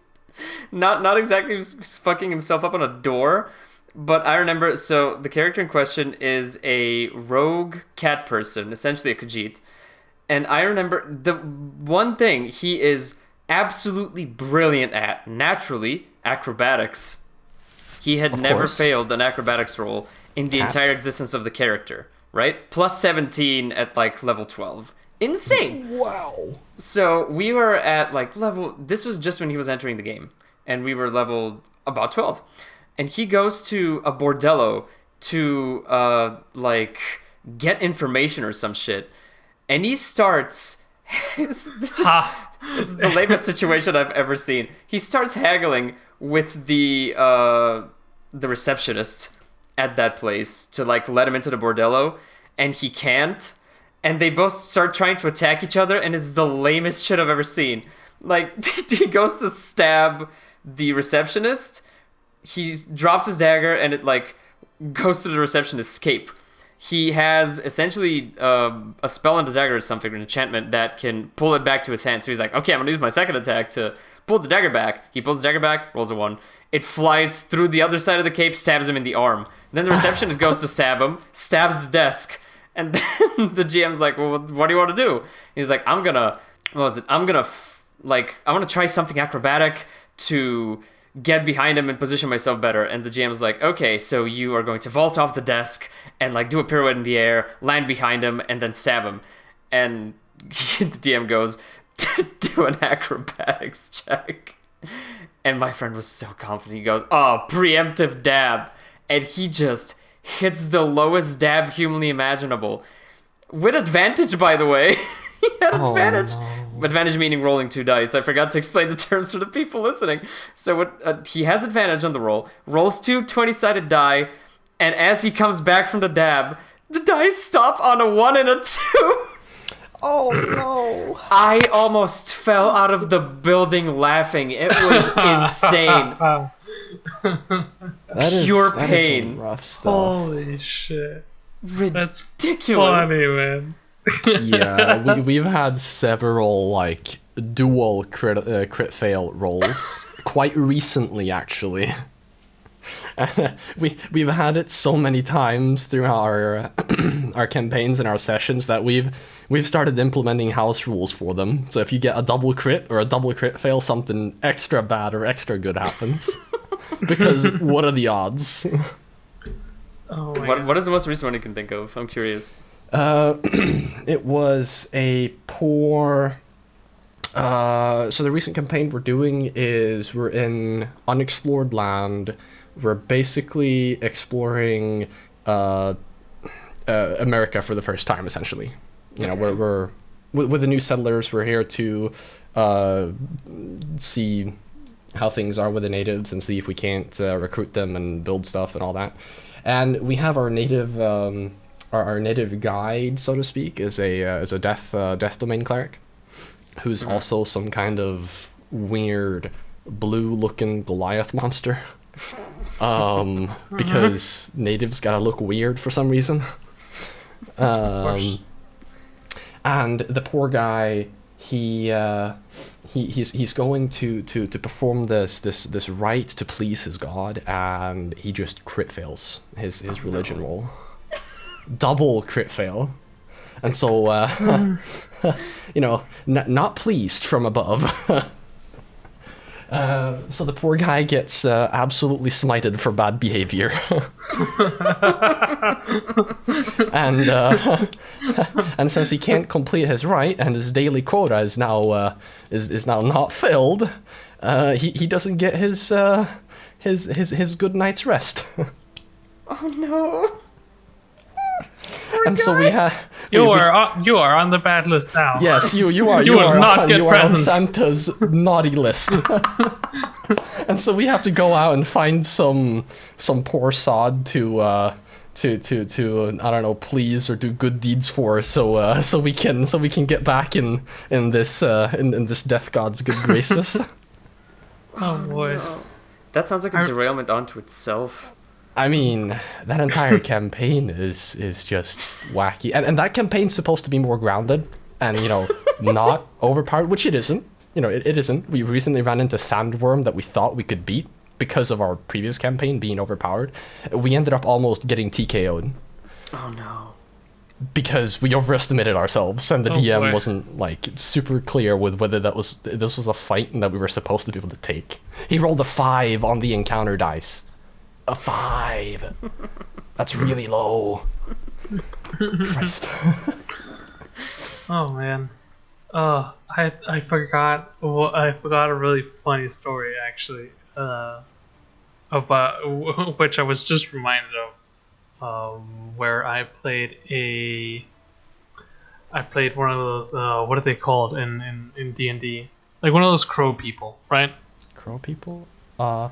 Not exactly was fucking himself up on a door, but I remember. So the character in question is a rogue cat person, essentially a Khajiit. And I remember the one thing he is absolutely brilliant at, naturally, acrobatics. He had never failed an acrobatics roll in the entire existence of the character, right? Plus 17 at like level 12. Insane! Wow. So we were at like this was just when he was entering the game, and we were level about 12. And he goes to a bordello to like get information or some shit. And he starts it's the lamest situation I've ever seen. He starts haggling with the receptionist at that place to like let him into the bordello, and he can't. And they both start trying to attack each other, and it's the lamest shit I've ever seen. Like he goes to stab the receptionist, he drops his dagger, and it like goes to the receptionist's cape. He has essentially a spell on the dagger or something, an enchantment that can pull it back to his hand. So he's like, okay, I'm going to use my second attack to pull the dagger back. He pulls the dagger back, rolls a 1. It flies through the other side of the cape, stabs him in the arm. Then the receptionist goes to stab him, stabs the desk. And then the GM's like, well, what do you want to do? He's like, I want to try something acrobatic to get behind him and position myself better. And the GM's like, okay, so you are going to vault off the desk and like do a pirouette in the air, land behind him, and then stab him. And the DM goes, do an acrobatics check. And my friend was so confident. He goes, oh, preemptive dab. And he just hits the lowest dab humanly imaginable. With advantage, by the way. He had advantage. No. Advantage meaning rolling 2 dice. I forgot to explain the terms for the people listening. So he has advantage on the roll, rolls 2 20-sided die, and as he comes back from the dab, the dice stop on a 1 and a 2. Oh no! I almost fell out of the building laughing. It was insane. That is Pure that is pain. some rough stuff. Holy shit. That's Ridiculous. funny, man. Yeah, we've had several like dual crit fail rolls quite recently, actually. We've had it so many times through our our campaigns and our sessions that we've started implementing house rules for them. So if you get a double crit or a double crit fail, something extra bad or extra good happens. Because what are the odds? Oh my What is the most recent one you can think of? I'm curious. It was a poor. So the recent campaign we're doing is we're in unexplored land. We're basically exploring America for the first time, essentially. You know, we're with the new settlers. We're here to see how things are with the natives and see if we can't recruit them and build stuff and all that. And we have our native our native guide, so to speak, is a death domain cleric, who's also some kind of weird blue-looking Goliath monster. Because natives gotta look weird for some reason. And the poor guy, he's going to perform this rite to please his god, and he just crit fails his religion roll. Double crit fail. And so you know, not pleased from above. So the poor guy gets absolutely smited for bad behavior. And since he can't complete his rite and his daily quota is now not filled, he doesn't get his good night's rest. Oh no. And so we have You are on the bad list now. yes, you are not get on presents. Santa's naughty list. And so we have to go out and find some poor sod to I don't know, please or do good deeds for, so we can get back in this death god's good graces. Oh boy. No. That sounds like a derailment onto itself. I mean, that entire campaign is just wacky, and that campaign's supposed to be more grounded and, you know, not overpowered, which it isn't. You know, it isn't. We recently ran into Sandworm that we thought we could beat because of our previous campaign being overpowered. We ended up almost getting TKO'd. Oh no. Because we overestimated ourselves, and the Oh, DM boy. wasn't like super clear with whether this was a fight and that we were supposed to be able to take. He rolled a 5 on the encounter dice. A 5. That's really low. Christ. Oh man. I forgot. Well, I forgot a really funny story actually. Of which I was just reminded of. Where I played one of those. What are they called in D&D? Like one of those crow people, right? Crow people? The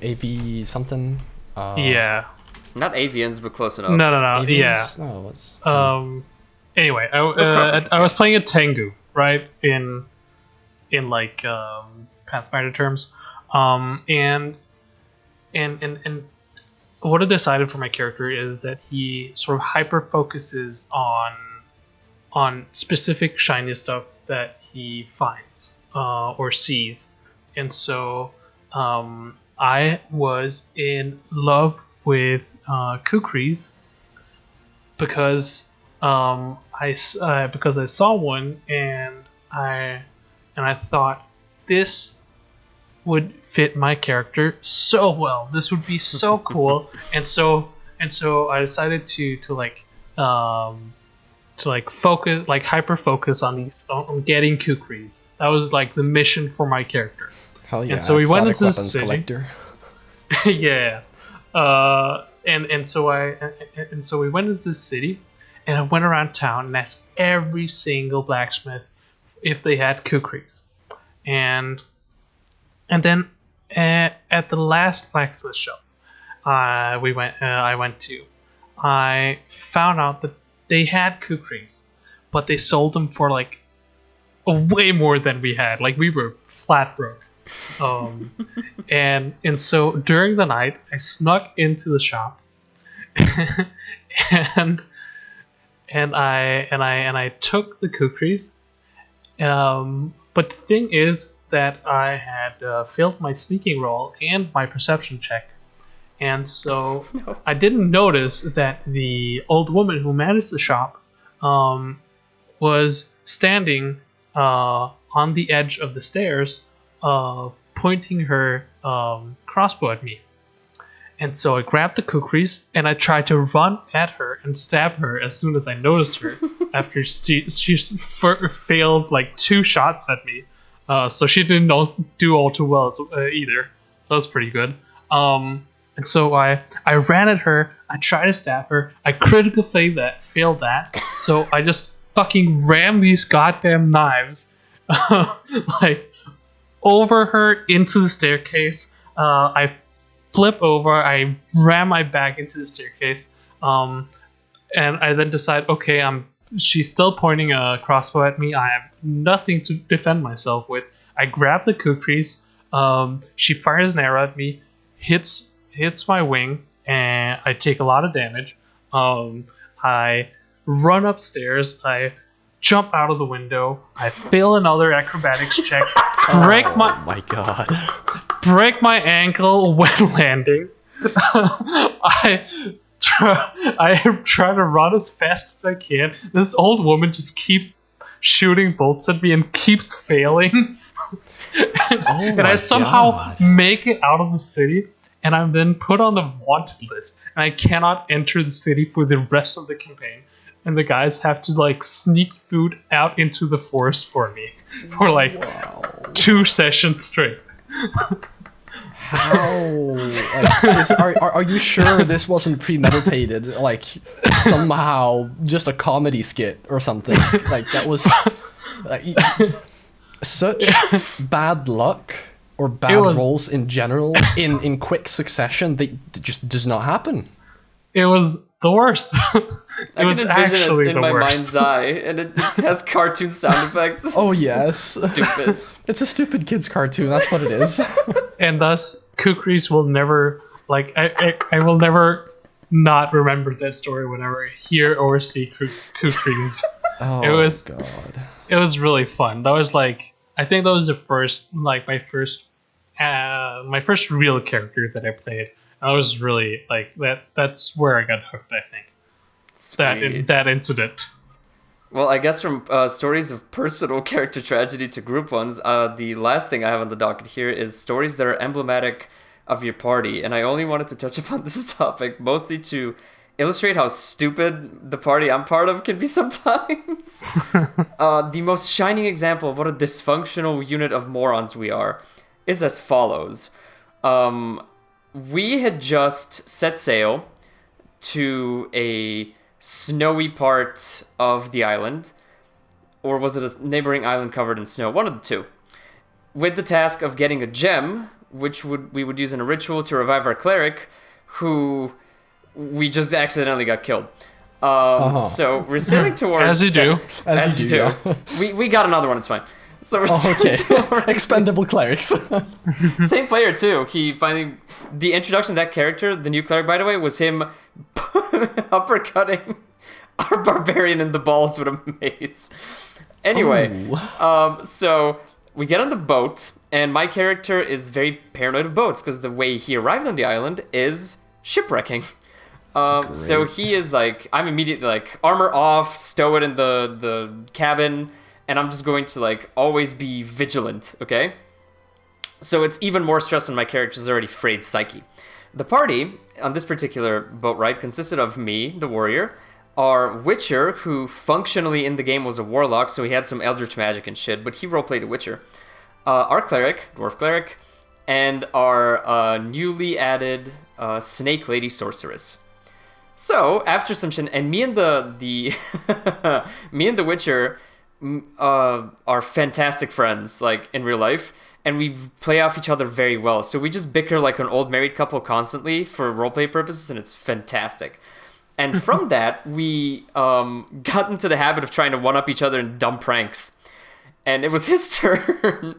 AV something? Yeah. Not avians, but close enough. No. Avians? Yeah. No, it's... Anyway, I was playing a Tengu, right? In like Pathfinder terms, and what I decided for my character is that he sort of hyper focuses on specific shiny stuff that he finds or sees, and so I was in love with kukris because I saw one and I thought this would fit my character so well. This would be so cool, and so I decided to focus, like hyper focus on getting kukris. That was like the mission for my character. Hell yeah. And so we went exotic into the weapons city. collector. Yeah. And so we went into this city, and I went around town and asked every single blacksmith if they had kukris. And then at the last blacksmith shop I went to, I found out that they had kukris, but they sold them for like way more than we had. Like, we were flat broke. And so during the night, I snuck into the shop, and I took the kukris. But the thing is that I had failed my sneaking roll and my perception check, and so No. I didn't notice that the old woman who managed the shop was standing on the edge of the stairs, pointing her crossbow at me. And so I grabbed the kukris and I tried to run at her and stab her as soon as I noticed her. After she failed like 2 shots at me, so she didn't do all too well either. So that's pretty good. And so I ran at her. I tried to stab her. I critically failed that. So I just fucking rammed these goddamn knives like over her into the staircase. I flip over. I ram my back into the staircase. And I then decide, okay, she's still pointing a crossbow at me. I have nothing to defend myself with. I grab the kukris. She fires an arrow at me, hits my wing, and I take a lot of damage. I run upstairs. I jump out of the window. I fail another acrobatics check. Oh my god. Break my ankle when landing. I try to run as fast as I can. This old woman just keeps shooting bolts at me and keeps failing. And I somehow make it out of the city, and I'm then put on the wanted list, and I cannot enter the city for the rest of the campaign. And the guys have to like sneak food out into the forest for me for like 2 sessions straight. How? Are you sure this wasn't premeditated? Like, somehow just a comedy skit or something? Like, that was such bad luck or bad rolls in general in quick succession that just does not happen. It was the worst. I can envision it in my mind's eye, and it has cartoon sound effects. Oh yes, Stupid. It's a stupid kid's cartoon. That's what it is. And thus, kukris will never I will never not remember that story whenever I hear or see kukris. Oh god, it was really fun. That was like, I think that was the first, like, my first real character that I played. I was really like that's where I got hooked, I think. Sweet. That incident. Well, I guess from stories of personal character tragedy to group ones, the last thing I have on the docket here is stories that are emblematic of your party. And I only wanted to touch upon this topic mostly to illustrate how stupid the party I'm part of can be sometimes. The most shining example of what a dysfunctional unit of morons we are is as follows. We had just set sail to a snowy part of the island, or was it a neighboring island covered in snow? One of the two. With the task of getting a gem, which we would use in a ritual to revive our cleric, who we just accidentally got killed. So we're sailing towards... As you do. As you do. Yeah. We got another one, it's fine. So we're sailing towards... Expendable clerics. Same player, too. He finally... The introduction of that character, the new cleric, by the way, was him uppercutting our barbarian in the balls with a mace. Anyway, so we get on the boat, and my character is very paranoid of boats, because the way he arrived on the island is shipwrecking. So he is like, I'm immediately like, armor off, stow it in the cabin, and I'm just going to like always be vigilant, okay? So it's even more stress on my character's already frayed psyche. The party on this particular boat ride consisted of me, the warrior, our witcher, who functionally in the game was a warlock, so he had some eldritch magic and shit, but he roleplayed a witcher, our cleric, dwarf cleric, and our newly added snake lady sorceress. So after some shit, and me and the me and the Witcher are fantastic friends, like in real life, and we play off each other very well. So we just bicker like an old married couple constantly for roleplay purposes, and it's fantastic. And from that, we got into the habit of trying to one up each other in dumb pranks. And it was his turn.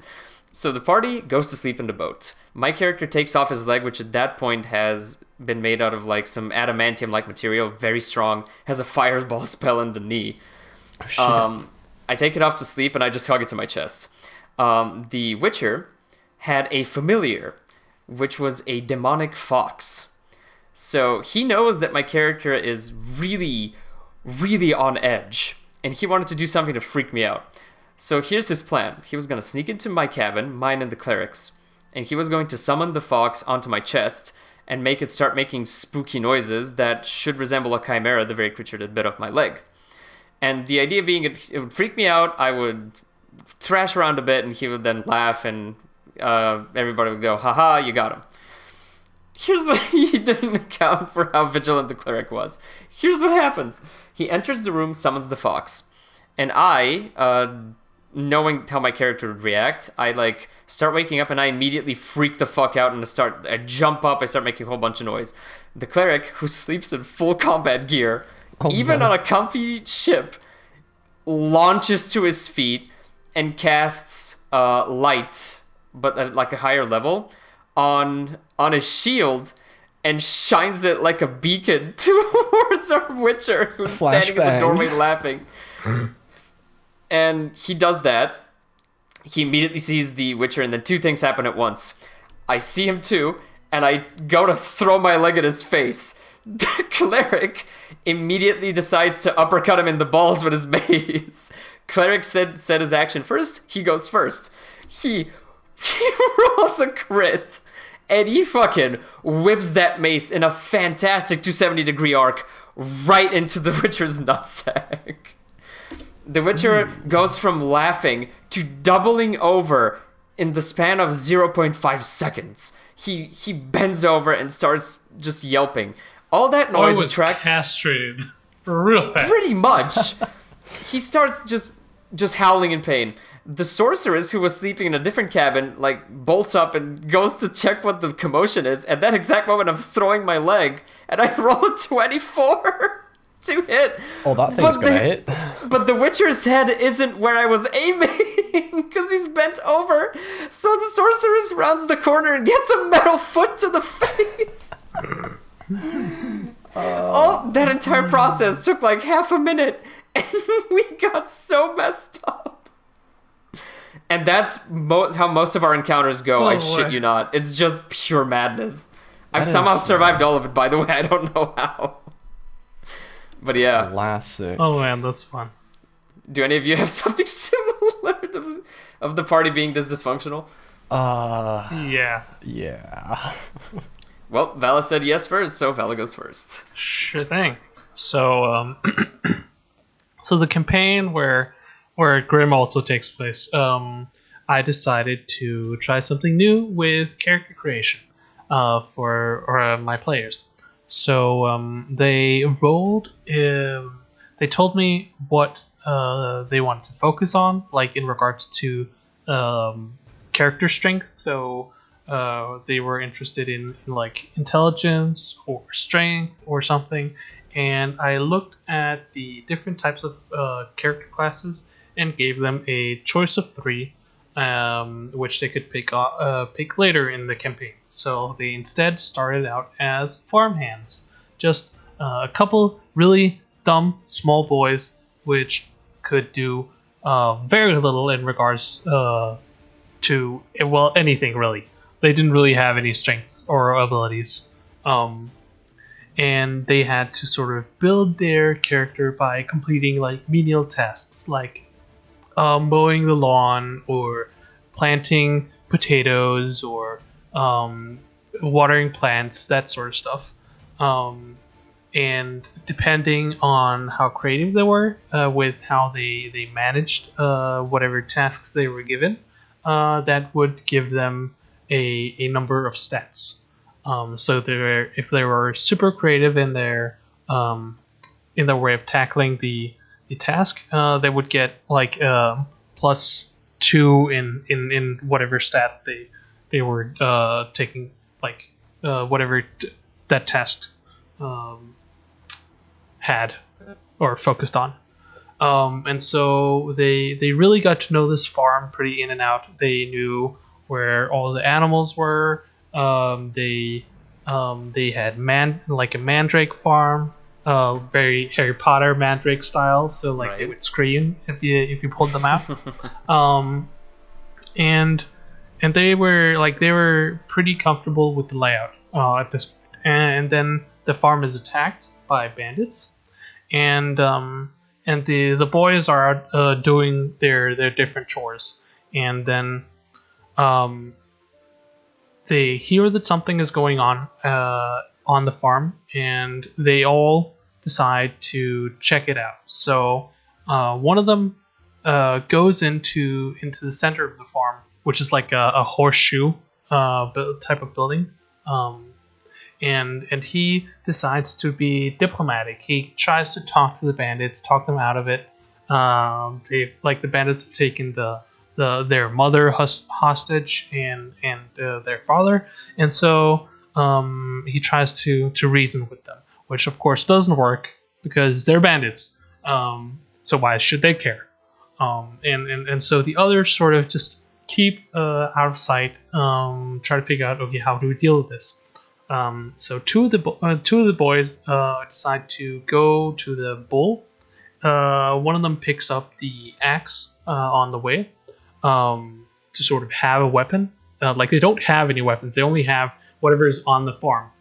So the party goes to sleep in the boat. My character takes off his leg, which at that point has been made out of like some adamantium-like material, very strong, has a fireball spell in the knee. Oh, shit. I take it off to sleep and I just hug it to my chest. The Witcher had a familiar, which was a demonic fox. So he knows that my character is really, really on edge, and he wanted to do something to freak me out. So here's his plan. He was going to sneak into my cabin, mine and the cleric's, and he was going to summon the fox onto my chest and make it start making spooky noises that should resemble a chimera, the very creature that bit off my leg. And the idea being it would freak me out, I would thrash around a bit, and he would then laugh, and everybody would go, haha, you got him. Here's what he didn't account for how vigilant the cleric was. Here's what happens. He enters the room, summons the fox, and I, knowing how my character would react, I like start waking up and I immediately freak the fuck out and I jump up, I start making a whole bunch of noise. The cleric, who sleeps in full combat gear, even on a comfy ship, launches to his feet and casts light, but at like a higher level, on his shield and shines it like a beacon towards our Witcher, who's standing in the doorway laughing. And he does that. He immediately sees the Witcher, and then two things happen at once. I see him too, and I go to throw my leg at his face. The cleric immediately decides to uppercut him in the balls with his mace. Cleric said his action first. He goes first. He rolls a crit, and he fucking whips that mace in a fantastic 270-degree arc right into the Witcher's nutsack. The Witcher goes from laughing to doubling over in the span of 0.5 seconds. He bends over and starts just yelping. All that noise attracts... castrated real fast. Pretty much. He starts just howling in pain. The sorceress, who was sleeping in a different cabin, like, bolts up and goes to check what the commotion is. At that exact moment, I'm throwing my leg, and I roll a 24 to hit. Oh, that thing's gonna hit. But the Witcher's head isn't where I was aiming, because he's bent over. So the sorceress rounds the corner and gets a metal foot to the face. All that entire process took like half a minute, and we got so messed up. And that's how most of our encounters go. I shit you not. It's just pure madness. I've somehow survived all of it, by the way. I don't know how. But yeah. Classic. Oh man, that's fun. Do any of you have something similar of the party being this dysfunctional? Yeah. Yeah. Well, Valle said yes first, so Valle goes first. Sure thing. So, so the campaign where Grim also takes place, I decided to try something new with character creation for my players. So they rolled. They told me what they wanted to focus on, like in regards to character strength. So they were interested in like intelligence or strength or something. And I looked at the different types of character classes and gave them a choice of 3, which they could pick later in the campaign. So they instead started out as farmhands, just a couple really dumb small boys which could do very little in regards to anything really. They didn't really have any strength or abilities. And they had to sort of build their character by completing like menial tasks like mowing the lawn or planting potatoes or watering plants, that sort of stuff. And depending on how creative they were with how they managed whatever tasks they were given, that would give them a number of stats. So if they were super creative in their in their way of tackling the task, they would get like +2 in whatever stat they were taking, like whatever that task had or focused on. And so they really got to know this farm pretty in and out. They knew where all the animals were. They had a mandrake farm, very Harry Potter mandrake style. So like they would scream if you pulled them out. And they were pretty comfortable with the layout at this point. And then the farm is attacked by bandits, and the boys are out doing their different chores, and then they hear that something is going on the farm, and they all decide to check it out. So one of them goes into the center of the farm, which is like a horseshoe type of building. And he decides to be diplomatic. He tries to talk to the bandits, talk them out of it. The bandits have taken their mother hostage and their father, and so he tries to reason with them, which of course doesn't work because they're bandits. So why should they care? And so the others sort of just keep out of sight. Try to figure out, okay, how do we deal with this? So two of the boys decide to go to the bull. One of them picks up the axe on the way to sort of have a weapon. Like they don't have any weapons; they only have whatever is on the farm.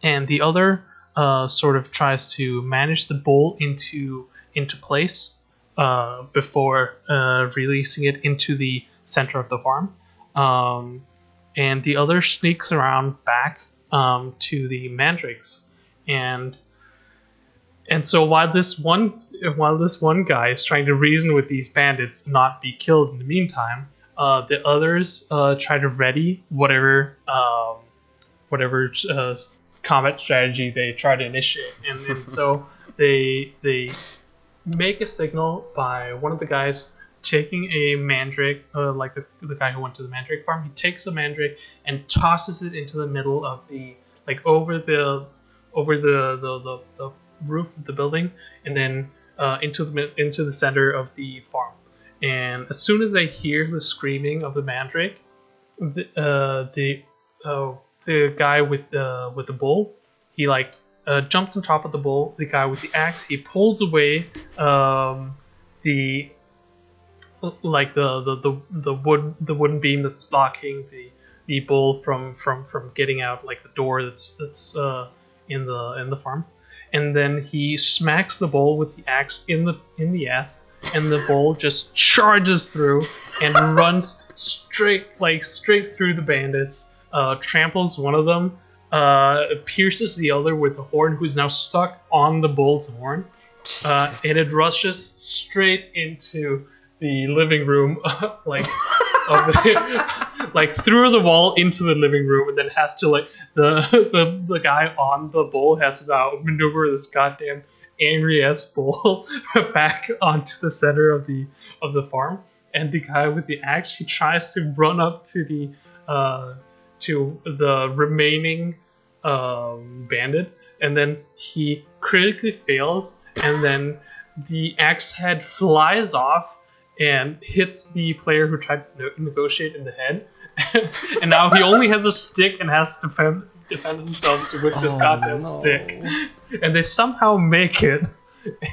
And the other sort of tries to manage the bull into place before releasing it into the center of the farm. And the other sneaks around back to the mandrakes, and so while this one guy is trying to reason with these bandits and not be killed in the meantime, the others try to ready whatever combat strategy they try to initiate, and so they make a signal by one of the guys taking a mandrake, like the guy who went to the mandrake farm. He takes the mandrake and tosses it into the middle of over the roof of the building, and then into the center of the farm. And as soon as they hear the screaming of the mandrake, the guy with the bull, he jumps on top of the bull. The guy with the axe, he pulls away the wooden beam that's blocking the bull from getting out, like the door that's in the farm, and then he smacks the bull with the axe in the ass, and the bull just charges through and runs straight through the bandits, tramples one of them, pierces the other with a horn, who's now stuck on the bull's horn, and it rushes straight into the living room, through the wall into the living room, and then has to the guy on the bull has to now maneuver this goddamn angry ass bull back onto the center of the farm. And the guy with the axe, he tries to run up to the remaining bandit, and then he critically fails, and then the axe head flies off and hits the player who tried to negotiate in the head. And now he only has a stick and has to defend himself with this goddamn stick. And they somehow make it.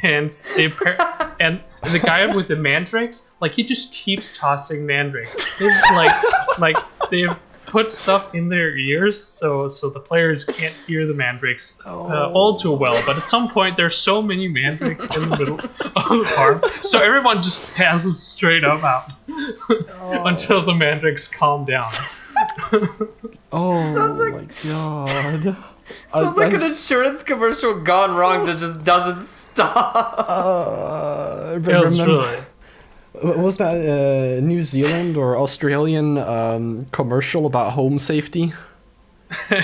And and the guy with the mandrakes, he just keeps tossing mandrakes. They've put stuff in their ears so the players can't hear the mandrakes all too well. But at some point, there's so many mandrakes in the middle of the farm, so everyone just passes straight up out until the mandrakes calm down. My god. Sounds like an insurance commercial gone wrong that just doesn't stop. Was that a New Zealand or Australian commercial about home safety?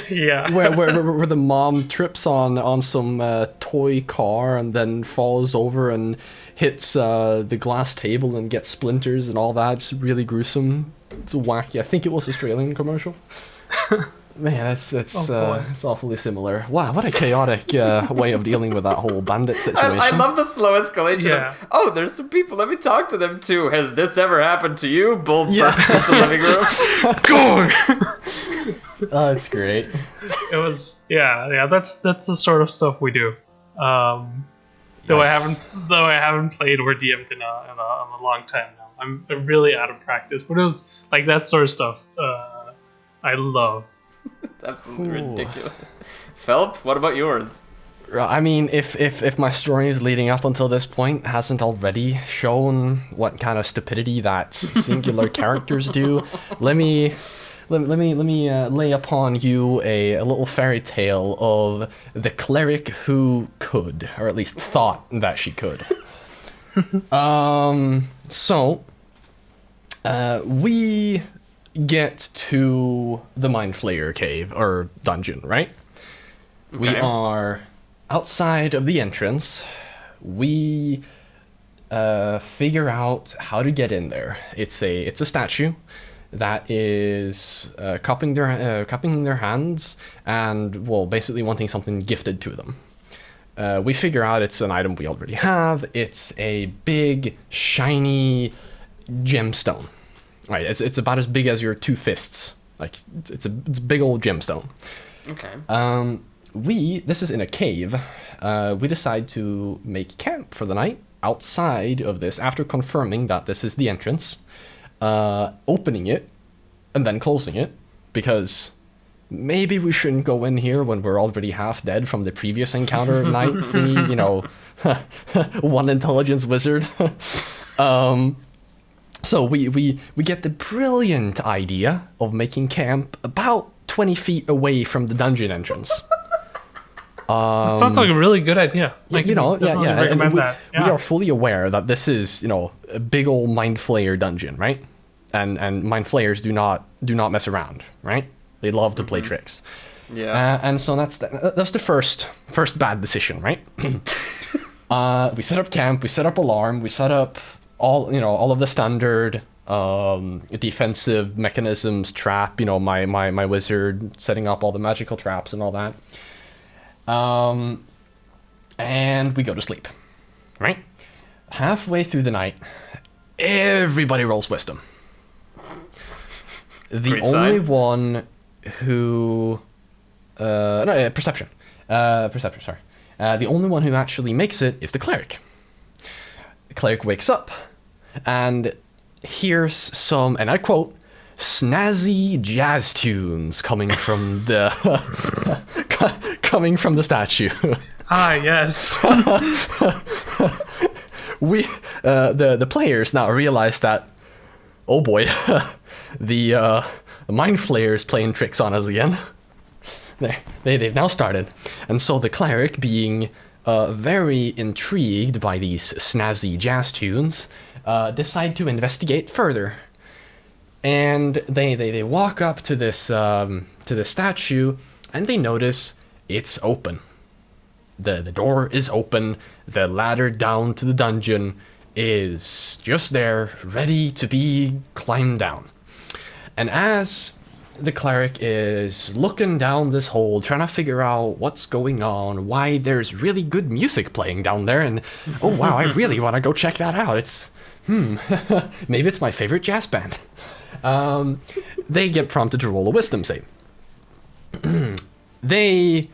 Yeah. where the mom trips on some toy car and then falls over and hits the glass table and gets splinters and all that. It's really gruesome. It's wacky. I think it was Australian commercial. Man, it's awfully similar. Wow, what a chaotic way of dealing with that whole bandit situation. I love the slow escalation. Yeah. Of, there's some people. Let me talk to them too. Has this ever happened to you? Bull bursts into the living room. Oh, it's great. It was that's the sort of stuff we do. Though I haven't played or DM'd in a long time now. I'm really out of practice, but it was like that sort of stuff. I love. It's absolutely ridiculous. Felp, what about yours? I mean, if my story is leading up until this point hasn't already shown what kind of stupidity that singular characters do, let me lay upon you a little fairy tale of the cleric who could, or at least thought that she could. We get to the Mind Flayer cave, or dungeon, right? Okay. We are outside of the entrance. We figure out how to get in there. It's a statue that is cupping their hands and, well, basically wanting something gifted to them. We figure out it's an item we already have. It's a big, shiny gemstone. Right, it's about as big as your two fists. Like, it's a big old gemstone. Okay. This is in a cave. We decide to make camp for the night outside of this after confirming that this is the entrance, opening it, and then closing it, because maybe we shouldn't go in here when we're already half dead from the previous encounter night thingy, you know, one intelligence wizard. So we get the brilliant idea of making camp about 20 feet away from the dungeon entrance. That sounds like a really good idea. Like, recommend that. Yeah. We are fully aware that this is, a big old Mind Flayer dungeon, right? And Mind Flayers do not mess around, right? They love to play tricks. Yeah. And so that's the first bad decision, right? We set up camp, we set up alarm, we set up all of the standard defensive mechanisms, trap, my wizard setting up all the magical traps and all that. And we go to sleep, right? Halfway through the night, everybody rolls wisdom. The Great only sign. one who... perception. Perception, sorry. The only one who actually makes it is the cleric. The cleric wakes up and hears some, and I quote, snazzy jazz tunes coming from the coming from the statue. Ah, yes. The players now realize that, oh boy, the Mind Flayer's playing tricks on us again. They've now started, and so the cleric, being very intrigued by these snazzy jazz tunes, decide to investigate further. And they walk up to this statue, and they notice it's open. The door is open. The ladder down to the dungeon is just there, ready to be climbed down. And as the cleric is looking down this hole, trying to figure out what's going on, why there's really good music playing down there, and oh wow, I really want to go check that out. It's maybe it's my favorite jazz band. They get prompted to roll a wisdom save. They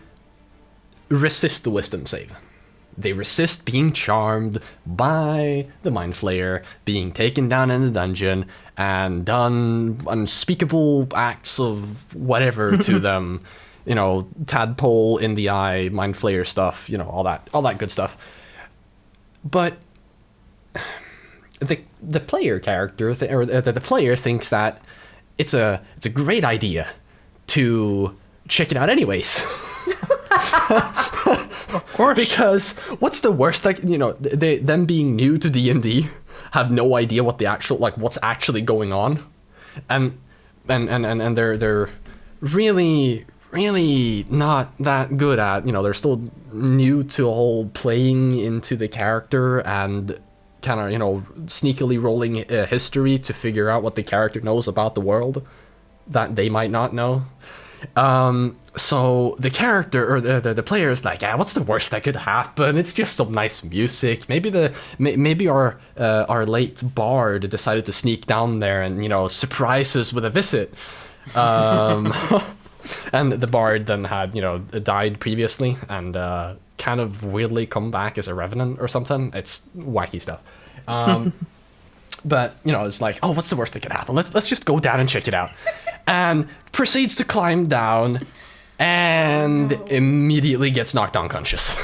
resist the wisdom save. They resist being charmed by the Mind Flayer, being taken down in the dungeon, and done unspeakable acts of whatever to them. Tadpole in the eye, Mind Flayer stuff, all that good stuff. But the player character, the player thinks that it's a great idea to check it out anyways. Of course. Because what's the worst? Them being new to D&D, have no idea what what's actually going on, and they're really, really not that good at. They're still new to the whole playing into the character and kind of, sneakily rolling history to figure out what the character knows about the world that they might not know. So the character or the player is like, what's the worst that could happen? It's just some nice music. Maybe our late bard decided to sneak down there and surprise us with a visit. And the bard then had died previously and kind of weirdly come back as a revenant or something. It's wacky stuff. But it's like, oh, what's the worst that could happen? Let's just go down and check it out. And proceeds to climb down and immediately gets knocked unconscious.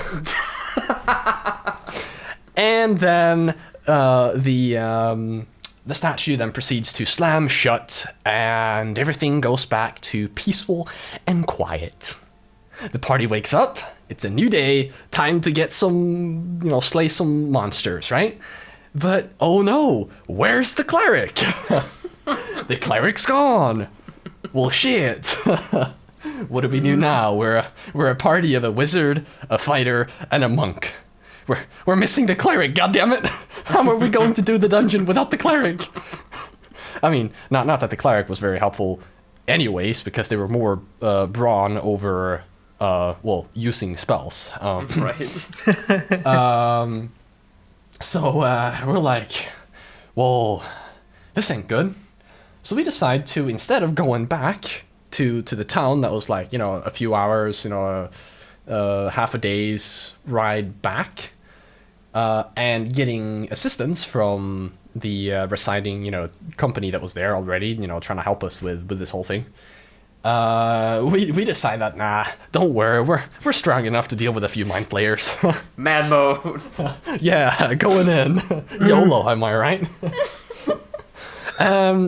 And then the statue then proceeds to slam shut and everything goes back to peaceful and quiet. The party wakes up. It's a new day. Time to get some, slay some monsters, right? But, oh no, where's the cleric? The cleric's gone. Well, shit. What do we do now? We're a party of a wizard, a fighter, and a monk. We're missing the cleric, goddammit! How are we going to do the dungeon without the cleric? I mean, not that the cleric was very helpful anyways, because they were more brawn over, using spells. Right. So we're like, well, this ain't good. So we decide to, instead of going back to the town that was like, a few hours, half a day's ride back, and getting assistance from the residing, company that was there already, trying to help us with this whole thing. We decide that, nah, don't worry, we're strong enough to deal with a few mind players. Mad mode. Yeah, going in. YOLO, am I right?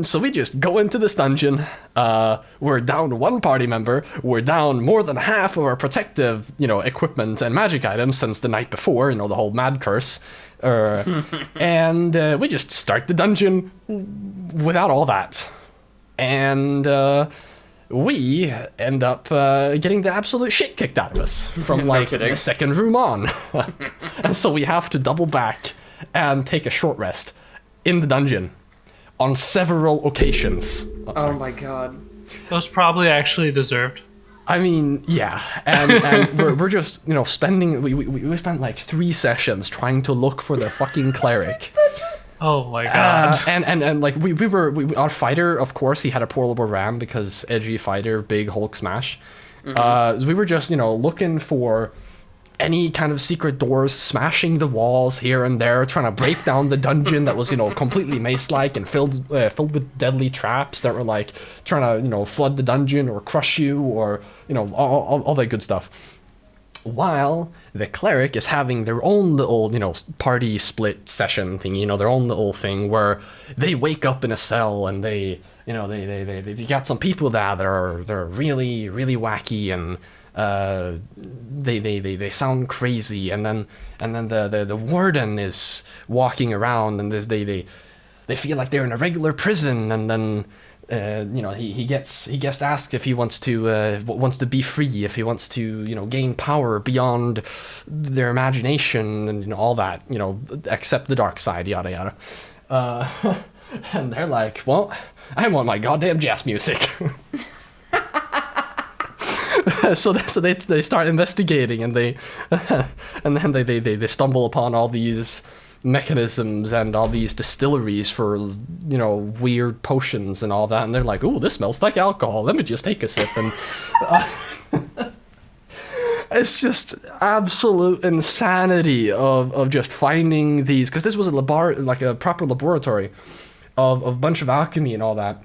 So we just go into this dungeon. We're down one party member. We're down more than half of our protective, equipment and magic items since the night before, the whole mad curse. And we just start the dungeon without all that. And we end up getting the absolute shit kicked out of us from the second room on. And so we have to double back and take a short rest in the dungeon on several occasions. Oh my god. Those probably actually deserved. I mean, yeah, and we're just spending we spent like 3 sessions trying to look for the fucking cleric. Oh my god. And like we our fighter, of course, he had a portable ram because edgy fighter, big Hulk smash. So we were just looking for any kind of secret doors, smashing the walls here and there, trying to break down the dungeon that was completely maze-like and filled with deadly traps that were like trying to flood the dungeon or crush you or all that good stuff. While the cleric is having their own little party split session thing, their own little thing where they wake up in a cell and they got some people there that are really really wacky and they sound crazy, and then the warden is walking around and they feel like they're in a regular prison, and then he gets asked if he wants to be free, if he wants to gain power beyond their imagination and all that, accept the dark side, yada yada. And they're like, well, I want my goddamn jazz music. So they start investigating, and then they stumble upon all these mechanisms and all these distilleries for weird potions and all that, and they're like, "Ooh, this smells like alcohol. Let me just take a sip." And it's just absolute insanity of just finding these, because this was a proper laboratory of a bunch of alchemy and all that.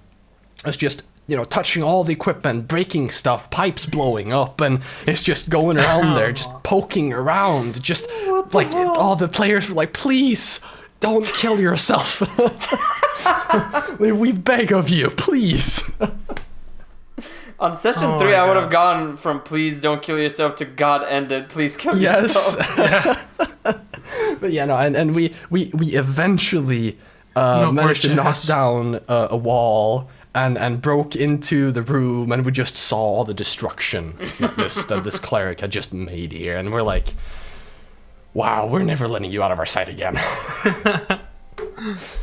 It's just touching all the equipment, breaking stuff, pipes blowing up, and it's just going around there, just poking around, just like all the players were like, please don't kill yourself. We beg of you, please. On session 3, I would have gone from please don't kill yourself to God ended, please kill yourself. Yes. But yeah, no, and we eventually managed to knock down a wall and broke into the room, and we just saw all the destruction that this cleric had just made here, and we're like, wow, we're never letting you out of our sight again.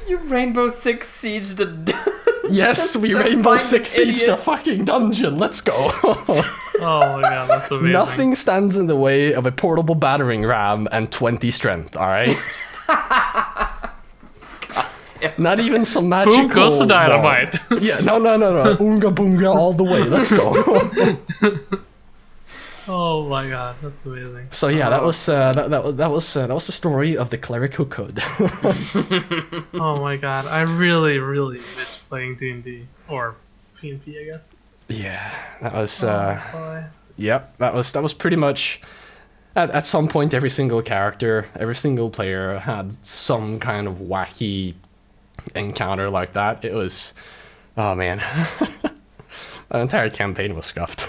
You Rainbow Six Siege the dungeon. Yes, we Rainbow Six Siege the fucking dungeon. Let's go. Oh my god, that's amazing. Nothing stands in the way of a portable battering ram and 20 strength, alright? Not even some magical... Boom goes the dynamite. Yeah, no. Oonga boonga all the way. Let's go. Oh my god, that's amazing. So yeah, that was the story of the cleric who could. Oh my god, I really, really miss playing D&D or PnP, I guess. Yeah, that was. Boy. Yep, that was pretty much. At some point, every single character, every single player had some kind of wacky encounter like that. It was, oh man, that entire campaign was scuffed.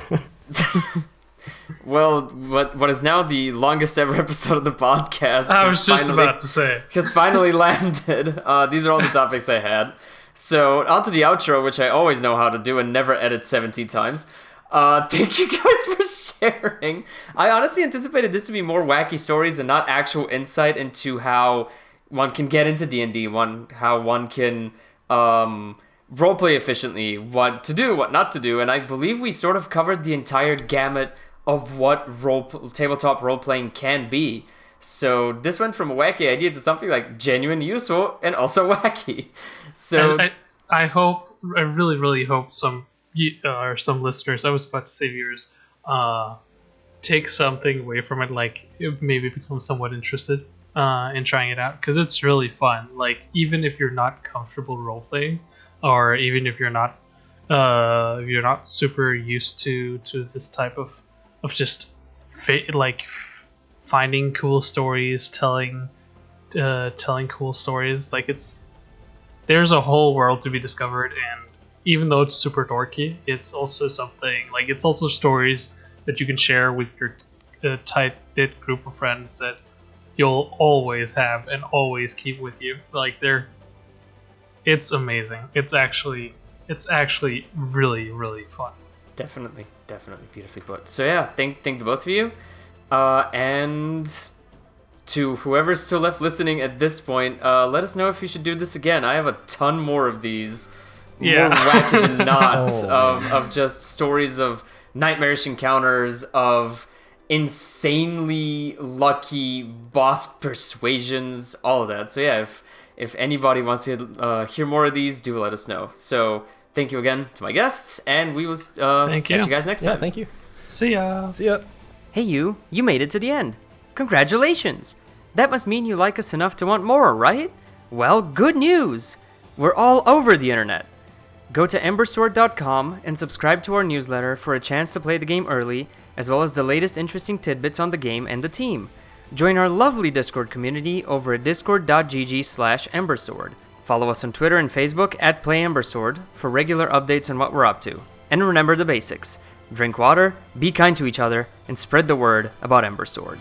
Well, what is now the longest ever episode of the podcast? I was just about to say. Has finally landed. These are all the topics I had. So, on to the outro, which I always know how to do and never edit 17 times. Thank you guys for sharing. I honestly anticipated this to be more wacky stories and not actual insight into how one can get into D&D, how one can roleplay efficiently, what to do, what not to do, and I believe we sort of covered the entire gamut of what tabletop role-playing can be. So this went from a wacky idea to something like genuine, useful, and also wacky. So I really, really hope some listeners, I was about to say viewers, take something away from it, like maybe become somewhat interested in trying it out, because it's really fun. Like, even if you're not comfortable role-playing, or even if you're not super used to this type of just finding cool stories, telling cool stories, like there's a whole world to be discovered. And even though it's super dorky, it's also it's also stories that you can share with your tight-knit group of friends that you'll always have and always keep with you. Like, it's amazing. It's actually really, really fun. Definitely beautifully put. So yeah, thank the both of you, and to whoever's still left listening at this point, let us know if you should do this again. I have a ton more of these, more wacky than not, of just stories of nightmarish encounters, of insanely lucky boss persuasions, all of that. So yeah, if anybody wants to hear more of these, do let us know. So thank you again to my guests, and we will catch you guys next time. Yeah, thank you. See ya. Hey you made it to the end. Congratulations! That must mean you like us enough to want more, right? Well, good news! We're all over the internet. Go to embersword.com and subscribe to our newsletter for a chance to play the game early, as well as the latest interesting tidbits on the game and the team. Join our lovely Discord community over at discord.gg/embersword. Follow us on Twitter and Facebook at PlayEmberSword for regular updates on what we're up to. And remember the basics. Drink water, be kind to each other, and spread the word about Ember Sword.